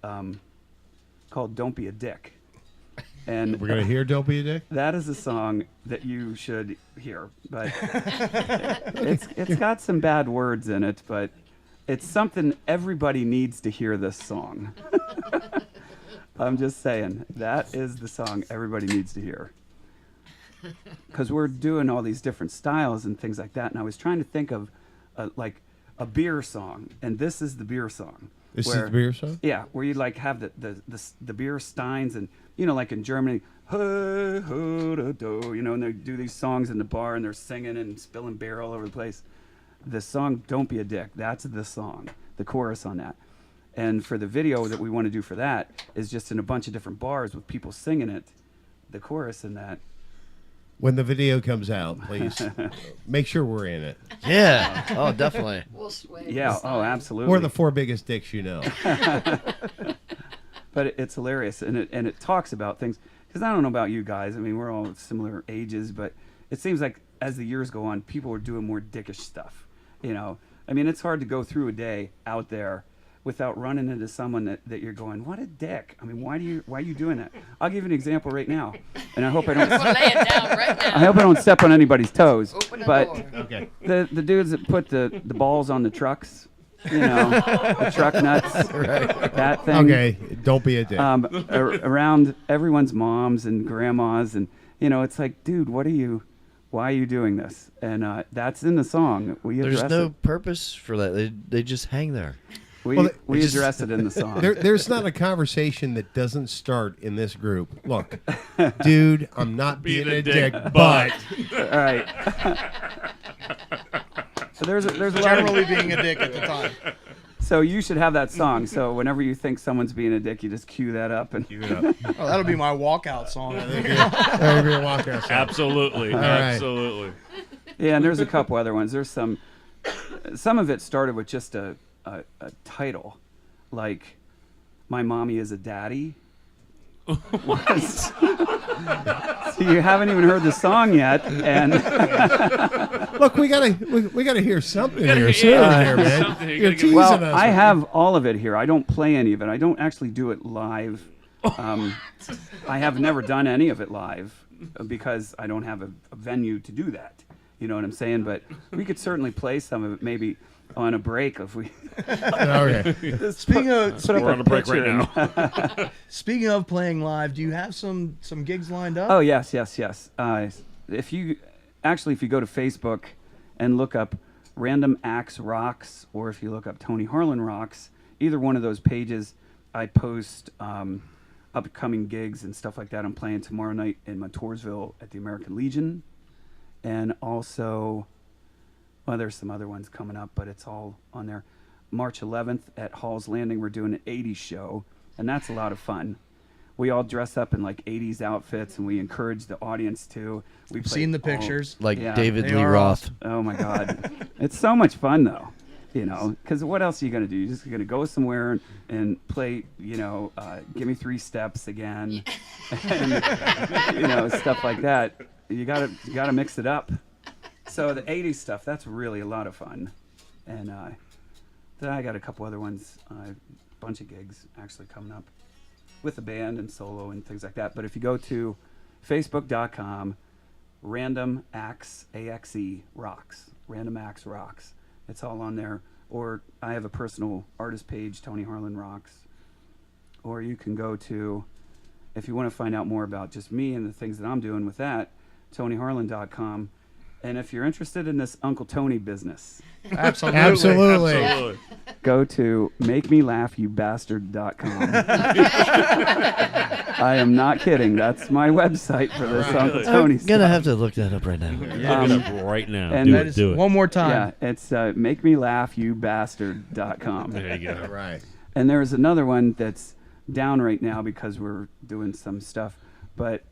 called Don't Be a Dick. And we're gonna hear "Don't Be a Dick." That is a song that you should hear, but it's got some bad words in it, but it's something everybody needs to hear this song. I'm just saying, that is the song everybody needs to hear. Because we're doing all these different styles and things like that, and I was trying to think of like a beer song, and this is the beer song. This is the beer song? Yeah, where you like have the beer steins, and you know, like in Germany, you know, and they do these songs in the bar and they're singing and spilling beer all over the place. The song "Don't Be a Dick," that's the song, the chorus on that. And for the video that we want to do for that is just in a bunch of different bars with people singing it, the chorus in that. When the video comes out, please make sure we're in it. Yeah. Oh, definitely. We'll sway. Yeah. Oh, absolutely. We're the 4 biggest dicks you know. But it's hilarious, and it talks about things. Because I don't know about you guys. I mean, we're all similar ages, but it seems like as the years go on, people are doing more dickish stuff. You know, I mean, it's hard to go through a day out there without running into someone that you're going, what a dick. I mean, why are you doing that? I'll give you an example right now, and I hope I don't. Lay it down right now. I hope I don't step on anybody's toes. Open the but door. Okay. The dudes that put the balls on the trucks, you know, the truck nuts, Right. that thing. Okay, don't be a dick. Around everyone's moms and grandmas, and you know, it's like, dude, why are you doing this? And that's in the song. We There's address no it. purpose for that. They just hang there. We address it in the song. There's not a conversation that doesn't start in this group. Look, dude, I'm not being a dick, but All right. So there's a lot of, Generally being a dick at the time. so you should have that song. So whenever you think someone's being a dick, you just cue that up and Oh, that'll be my walkout song. That'd be a walkout song. Absolutely. right. Absolutely. Yeah, and there's a couple other ones. There's some of it started with just a title, like "My Mommy is a Daddy." So you haven't even heard the song yet, and Look, we gotta hear something here soon, here, man. something. You You're gotta get- teasing well, us. I have all of it here. I don't play any of it. I don't actually do it live. I have never done any of it live because I don't have a venue to do that. You know what I'm saying? But we could certainly play some of it, maybe on a break if we. Okay. Speaking of put up We're on a break right picture now. speaking of playing live, do you have some gigs lined up? Oh yes. If you go to Facebook and look up Random Acts Rocks, or if you look up Tony Harlan Rocks, either one of those pages, I post upcoming gigs and stuff like that. I'm playing tomorrow night in Montoursville at the American Legion, and also, well, there's some other ones coming up, but it's all on there. March 11th at Hall's Landing, we're doing an 80s show, and that's a lot of fun. We all dress up in like 80s outfits, and we encourage the audience to. We've Seen the pictures. Like Yeah, David they Lee are Roth. Oh my God, it's so much fun though, you know. Because what else are you gonna do? You're just gonna go somewhere and play, you know, Give Me 3 Steps again, and, you know, stuff like that. You gotta mix it up. So the 80s stuff, that's really a lot of fun, and then I got a couple other ones, a bunch of gigs actually coming up with the band and solo and things like that. But if you go to facebook.com, Random Acts, A-X-E, Rocks, Random Acts Rocks, it's all on there. Or I have a personal artist page, Tony Harlan Rocks. Or you can go to, if you want to find out more about just me and the things that I'm doing with that, TonyHarlan.com. And if you're interested in this Uncle Tony business, Absolutely. go to MakeMeLaughYouBastard.com. I am not kidding. That's my website for this Uncle Tony I'm stuff. gonna have to look that up right now. Look it up right now. and Do that it. Do it. One more time. Yeah, it's MakeMeLaughYouBastard.com. There you go. All right. And there's another one that's down right now because we're doing some stuff. But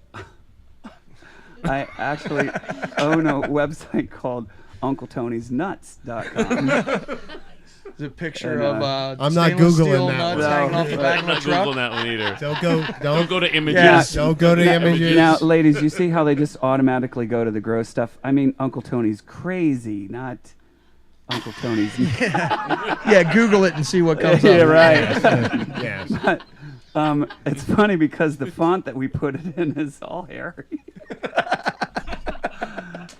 I actually own a website called UncleTony'sNuts.com. There's a picture And, of I'm not stainless Googling steel that nuts one. hanging off the back I'm of the not truck. Googling that one either. Don't go to images. Yeah. Don't go to images. Now, ladies, you see how they just automatically go to the gross stuff? I mean, Uncle Tony's crazy, not Uncle Tony's. Yeah, Google it and see what comes up. Yeah, right. Yes. But, it's funny because the font that we put it in is all hairy.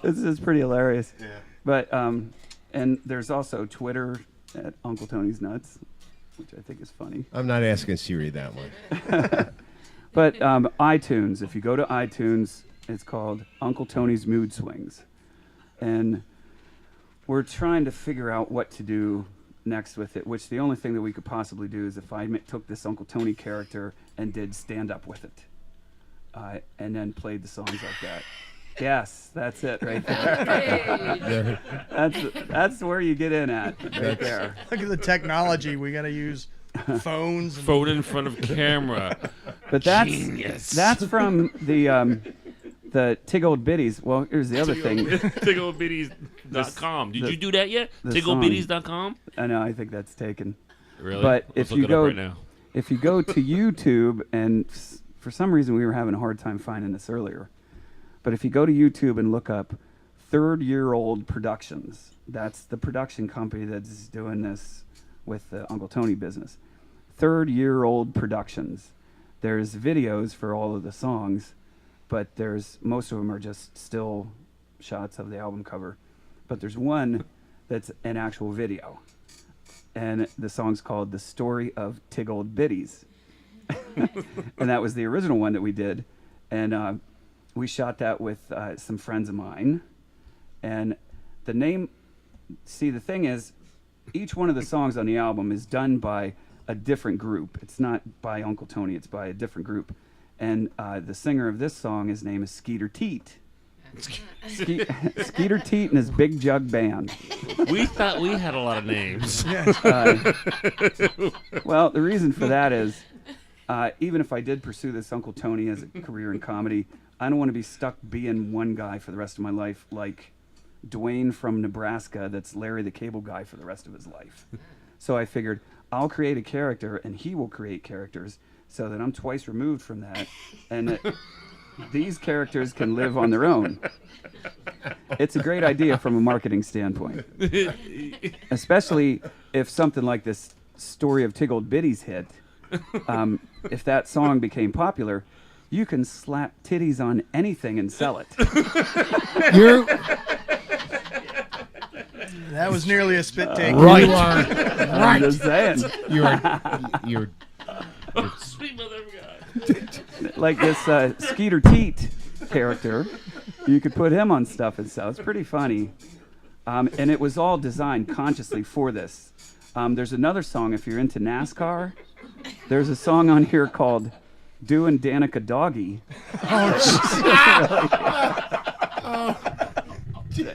This is pretty hilarious. Yeah. But and there's also Twitter at Uncle Tony's Nuts, which I think is funny. I'm not asking Siri that one. But iTunes, if you go to iTunes, it's called Uncle Tony's Mood Swings. And we're trying to figure out what to do next with it, which the only thing that we could possibly do is if I took this Uncle Tony character and did stand-up with it. And then played the songs like that. Yes, that's it right there. That's where you get in at, right there. Look at the technology. We got to use phones. And Phone in front of camera. But that's Genius. that's from the Tig Old Biddies. Well, here's the other thing. TiggleBitties.com. Did you do that yet? the song. TiggleBitties.com? I know. I think that's taken. Really? But Let's if look you it go up right now. if you go to YouTube, and for some reason we were having a hard time finding this earlier, but if you go to YouTube and look up Third Year Old Productions, that's the production company that's doing this with the Uncle Tony business. Third Year Old Productions. There's videos for all of the songs, but most of them are just still shots of the album cover. But there's one that's an actual video. And the song's called The Story of Tig Old Biddies. And that was the original one that we did. And we shot that with some friends of mine. And the name, the thing is, each one of the songs on the album is done by a different group. It's not by Uncle Tony, it's by a different group. And the singer of this song, his name is Skeeter Teat. Skeeter Teat and his Big Jug Band. We thought we had a lot of names. Well, the reason for that is, even if I did pursue this Uncle Tony as a career in comedy, I don't want to be stuck being one guy for the rest of my life, like Dwayne from Nebraska that's Larry the Cable Guy for the rest of his life. So I figured I'll create a character and he will create characters so that I'm twice removed from that, and that these characters can live on their own. It's a great idea from a marketing standpoint, especially if something like this Story of Tig Old Biddies hit. If that song became popular, you can slap titties on anything and sell it. that was nearly a spit take. Right. You are I'm just saying. You're Sweet mother guy. Like this Skeeter Teat character, you could put him on stuff and sell. It's pretty funny. And it was all designed consciously for this. There's another song, if you're into NASCAR, there's a song on here called Doin' Danica Doggy.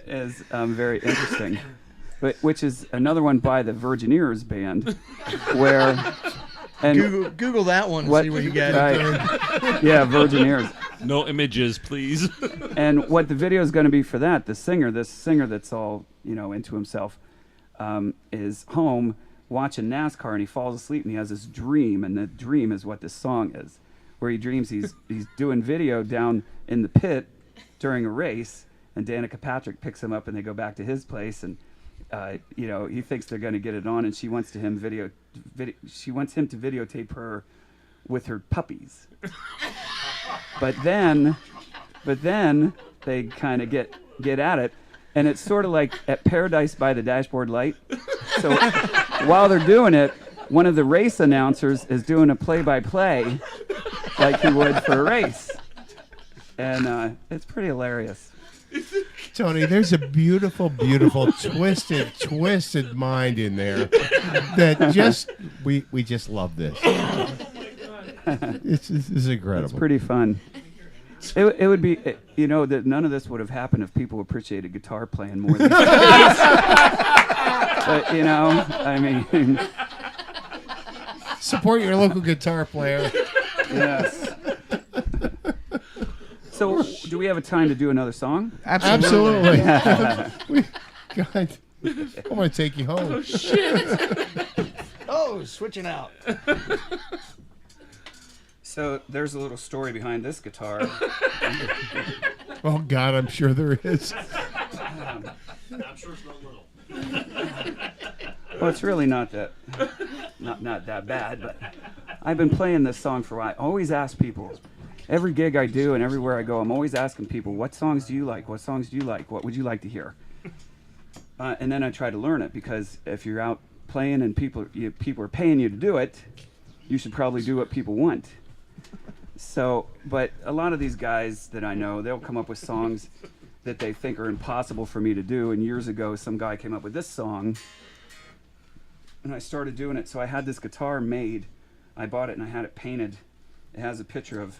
Is very interesting. Which is another one by the Virgineers band, where... And Google that one and see what you get. Right. Yeah, Virgineers. No images, please. And what the video is going to be for that, this singer that's all, into himself, is home watching NASCAR, and he falls asleep and he has this dream, and the dream is what this song is, where he dreams he's doing video down in the pit during a race, and Danica Patrick picks him up and they go back to his place, and he thinks they're going to get it on, and she wants him to videotape her with her puppies. But then they kind of get at it, and it's sort of like at Paradise by the Dashboard Light. So while they're doing it, one of the race announcers is doing a play-by-play like he would for a race, and it's pretty hilarious. Tony, there's a beautiful, twisted mind in there that we just love this. This is incredible. It's pretty fun. It would be, that none of this would have happened if people appreciated guitar playing more than But, Support your local guitar player. Yes. So, do we have a time to do another song? Absolutely. God, I want to take you home. Oh, shit. Oh, switching out. So, there's a little story behind this guitar. Oh, God, I'm sure there is. I'm sure it's not little. Well, it's really not that bad, but I've been playing this song for a while. I always ask people, every gig I do and everywhere I go, I'm always asking people, what songs do you like? What songs do you like? What would you like to hear? And then I try to learn it, because if you're out playing and people are paying you to do it, you should probably do what people want. So, but a lot of these guys that I know, they'll come up with songs that they think are impossible for me to do. And years ago, some guy came up with this song, and I started doing it. So I had this guitar made. I bought it and I had it painted. It has a picture of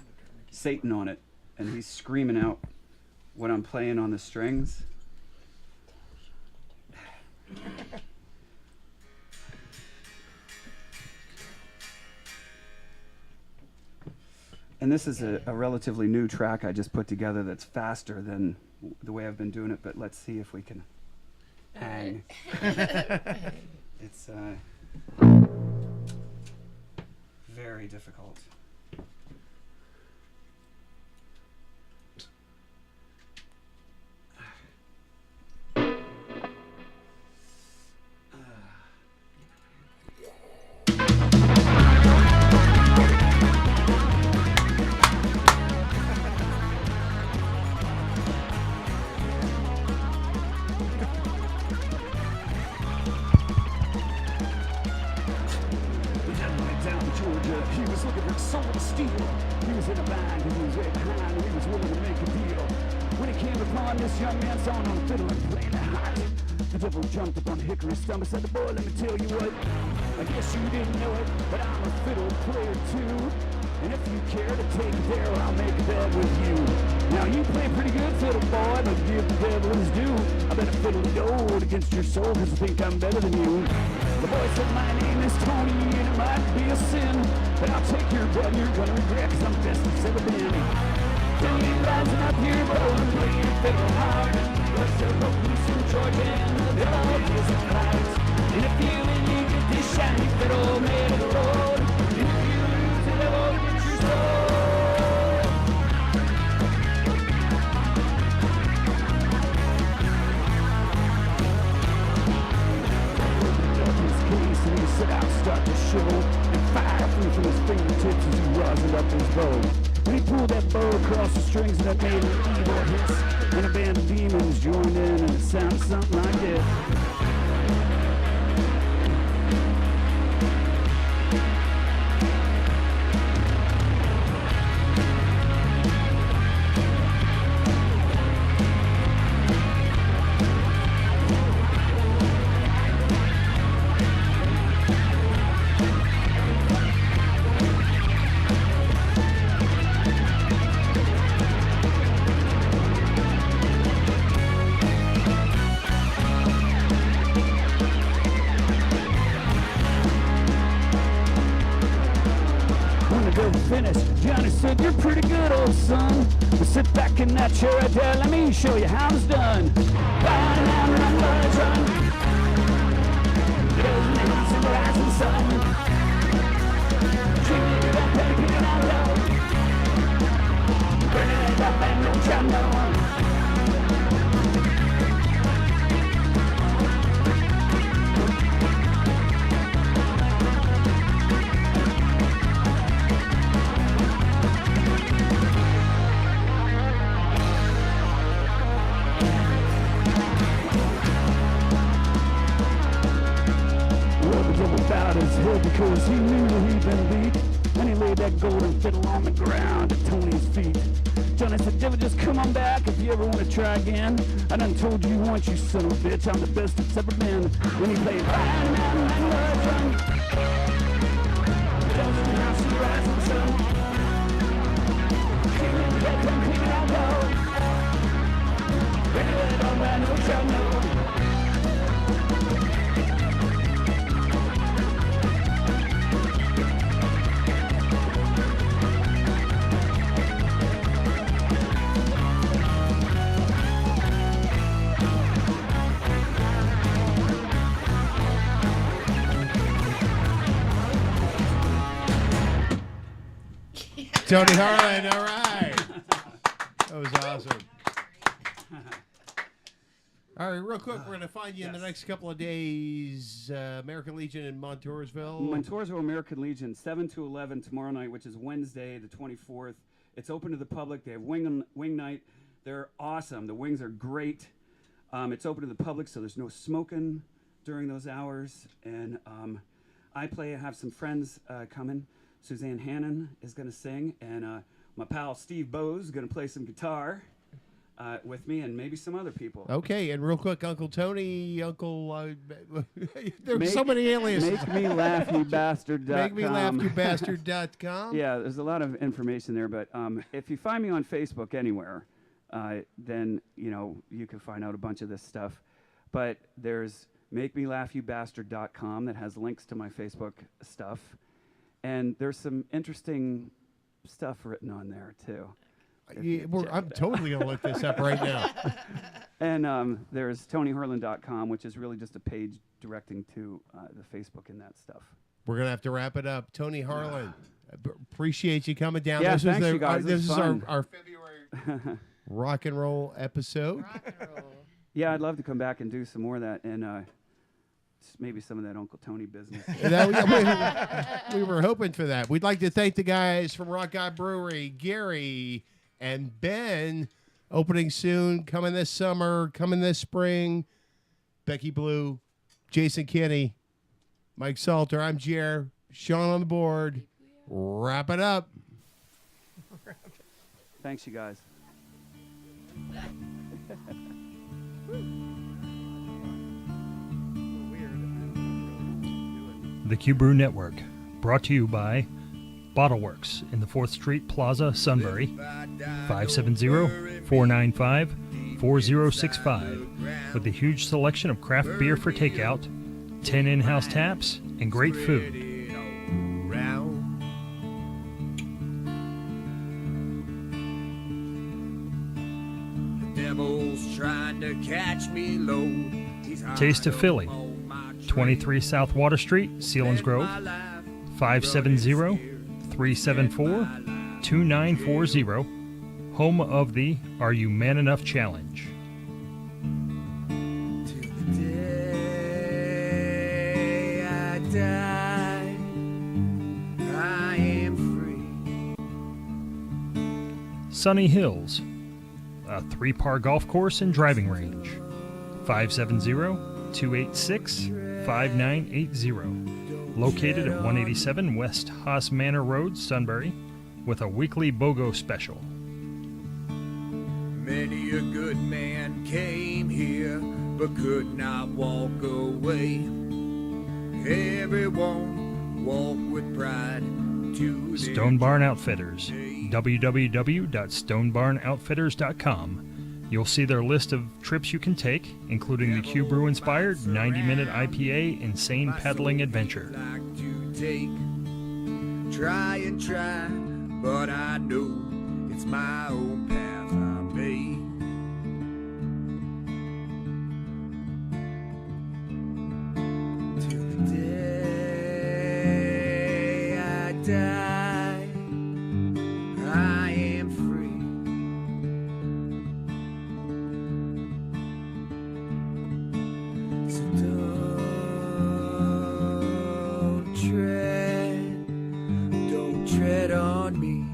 Satan on it, and he's screaming out when I'm playing on the strings. And this is a relatively new track I just put together that's faster than the way I've been doing it, but let's see if we can hang. It's very difficult. Jumped up on Hickory's stomach, said, boy, let me tell you what, I guess you didn't know it, but I'm a fiddle player too, and if you care to take it there, I'll make a bet with you. Now you play pretty good fiddle, boy, but give the devil his due. I bet a fiddle gold against your soul, cause I think I'm better than you. The boy said, my name is Tony, and it might be a sin, but I'll take your bet and you're gonna regret, cause I'm the best that's ever been. Tony rising up here, bowling, playing fiddle hard. What's the rope loose in Georgia and the dog isn't right. And if you and you get this shiny fiddle made of the road, and if you lose it, I won't get your soul. Up his case and he set out, start to shivel, and fire flew from his fingertips as he rosined up his bow. He pulled that bow across the strings and that made an evil hiss. And a band of demons joined in and it sounded something like this. Johnny said, you're pretty good, old son. Well, sit back in that chair right there. Let me show you how it's done. Run, run, run, run, run. There's an house in the rising sun. Dreaming of that penny picking out low. Burning it up and don't you know. Because he knew that he'd been beat, and he laid that golden fiddle on the ground at Tony's feet. Johnny said, devil, just come on back if you ever want to try again. I done told you once, you son of a bitch, I'm the best that's ever been. When he played Ride Around and Run, Devil's in the house of the rising sun. Came in the bedroom, cleaning out low. Ready to let it all ride, no trouble, no. Tony Harlan. All right. That was awesome. All right, real quick, we're going to find you in the next couple of days. American Legion in Montoursville. Montoursville, American Legion, 7 to 11 tomorrow night, which is Wednesday, the 24th. It's open to the public. They have wing night. They're awesome. The wings are great. It's open to the public, so there's no smoking during those hours. And I have some friends coming. Suzanne Hannon is going to sing, and my pal Steve Bose is going to play some guitar with me, and maybe some other people. Okay, and real quick, Uncle Tony, there's so many aliases. MakeMeLaughYouBastard.com. Yeah, there's a lot of information there, but if you find me on Facebook anywhere, then you can find out a bunch of this stuff. But there's MakeMeLaughYouBastard.com that has links to my Facebook stuff, and there's some interesting stuff written on there too. I'm totally going to look this up right now. And there's TonyHarlan.com, which is really just a page directing to the Facebook and that stuff. We're going to have to wrap it up. Tony Harlan, appreciate you coming down. Yeah, this thanks, was you guys. This is fun. our February rock and roll episode. Yeah, I'd love to come back and do some more of that, and maybe some of that Uncle Tony business. We were hoping for that. We'd like to thank the guys from Rock God Brewery, Gary and Ben, opening soon, coming this summer, coming this spring. Becky Blue, Jason Kinney, Mike Salter, I'm Jer, Sean on the board. Wrap it up. Thanks, you guys. The Q Brew Network, brought to you by Bottle Works in the 4th Street Plaza, Sunbury, 570-495-4065, with a huge selection of craft beer for takeout, 10 in-house taps, and great food. Trying to catch me low. Taste of Philly, 23 South Water Street, Sealands Grove, 570-374-2940, home of the Are You Man Enough Challenge. Till the day I die, I am free. Sunny Hills, a 3-par golf course and driving range, 570-286-5980, located at 187 West Haas Manor Road, Sunbury, with a weekly BOGO special. Many a good man came here, but could not walk away. Everyone walked with pride to Stone Barn Outfitters, www.stonebarnoutfitters.com. You'll see their list of trips you can take, including the Q Brew inspired 90-minute IPA insane pedaling adventure. like to take. Try and try, but I know it's my own path I made. Till the day I die, I am free. So don't tread on me.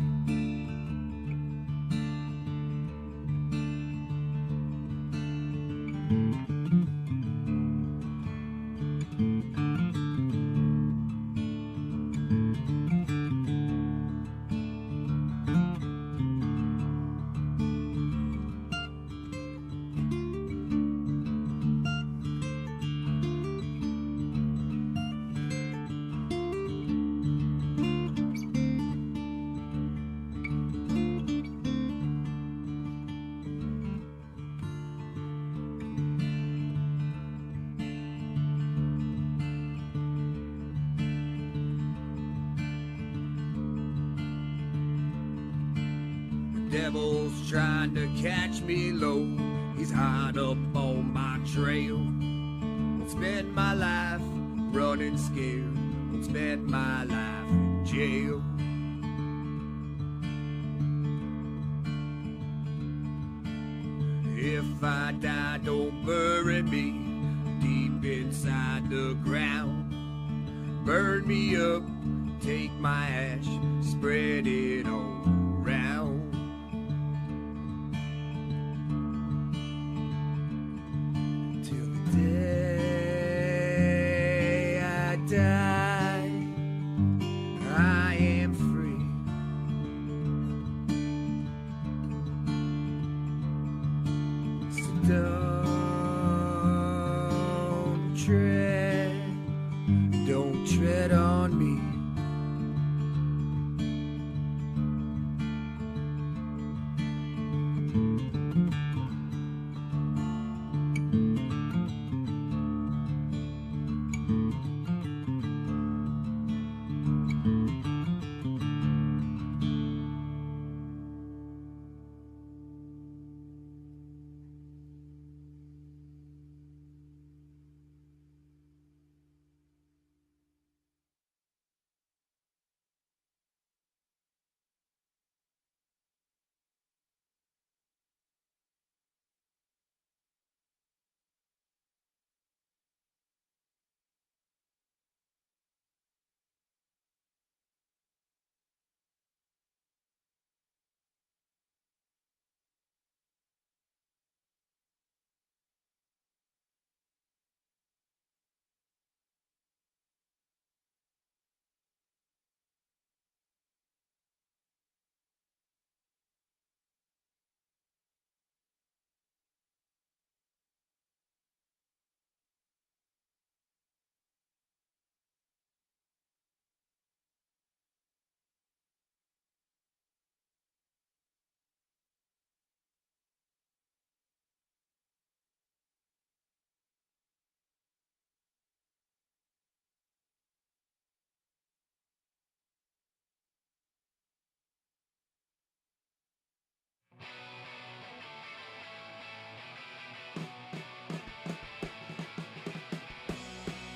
Devil's trying to catch me low. He's hot up on my trail. Won't spend my life running scared. Won't spend my life in jail. If I die, don't bury me deep inside the ground. Burn me up, take my ash, spread it all around. Till the day I die, I am free. So don't tread on me.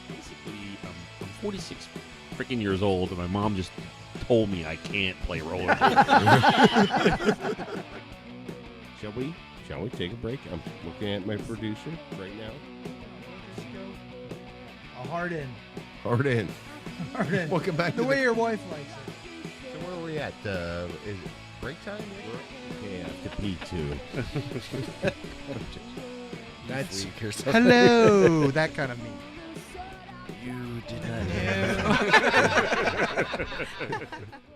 Basically, I'm 46 freaking years old, and my mom just told me I can't play rollerblades. Shall we take a break? I'm looking at my producer right now. A hard in. Hard in. Hard in. Welcome back the to way the- your wife likes it. So where are we at? Is it break time? Okay, I have to pee too. That's Freak or something. hello. That kind of mean. You did not.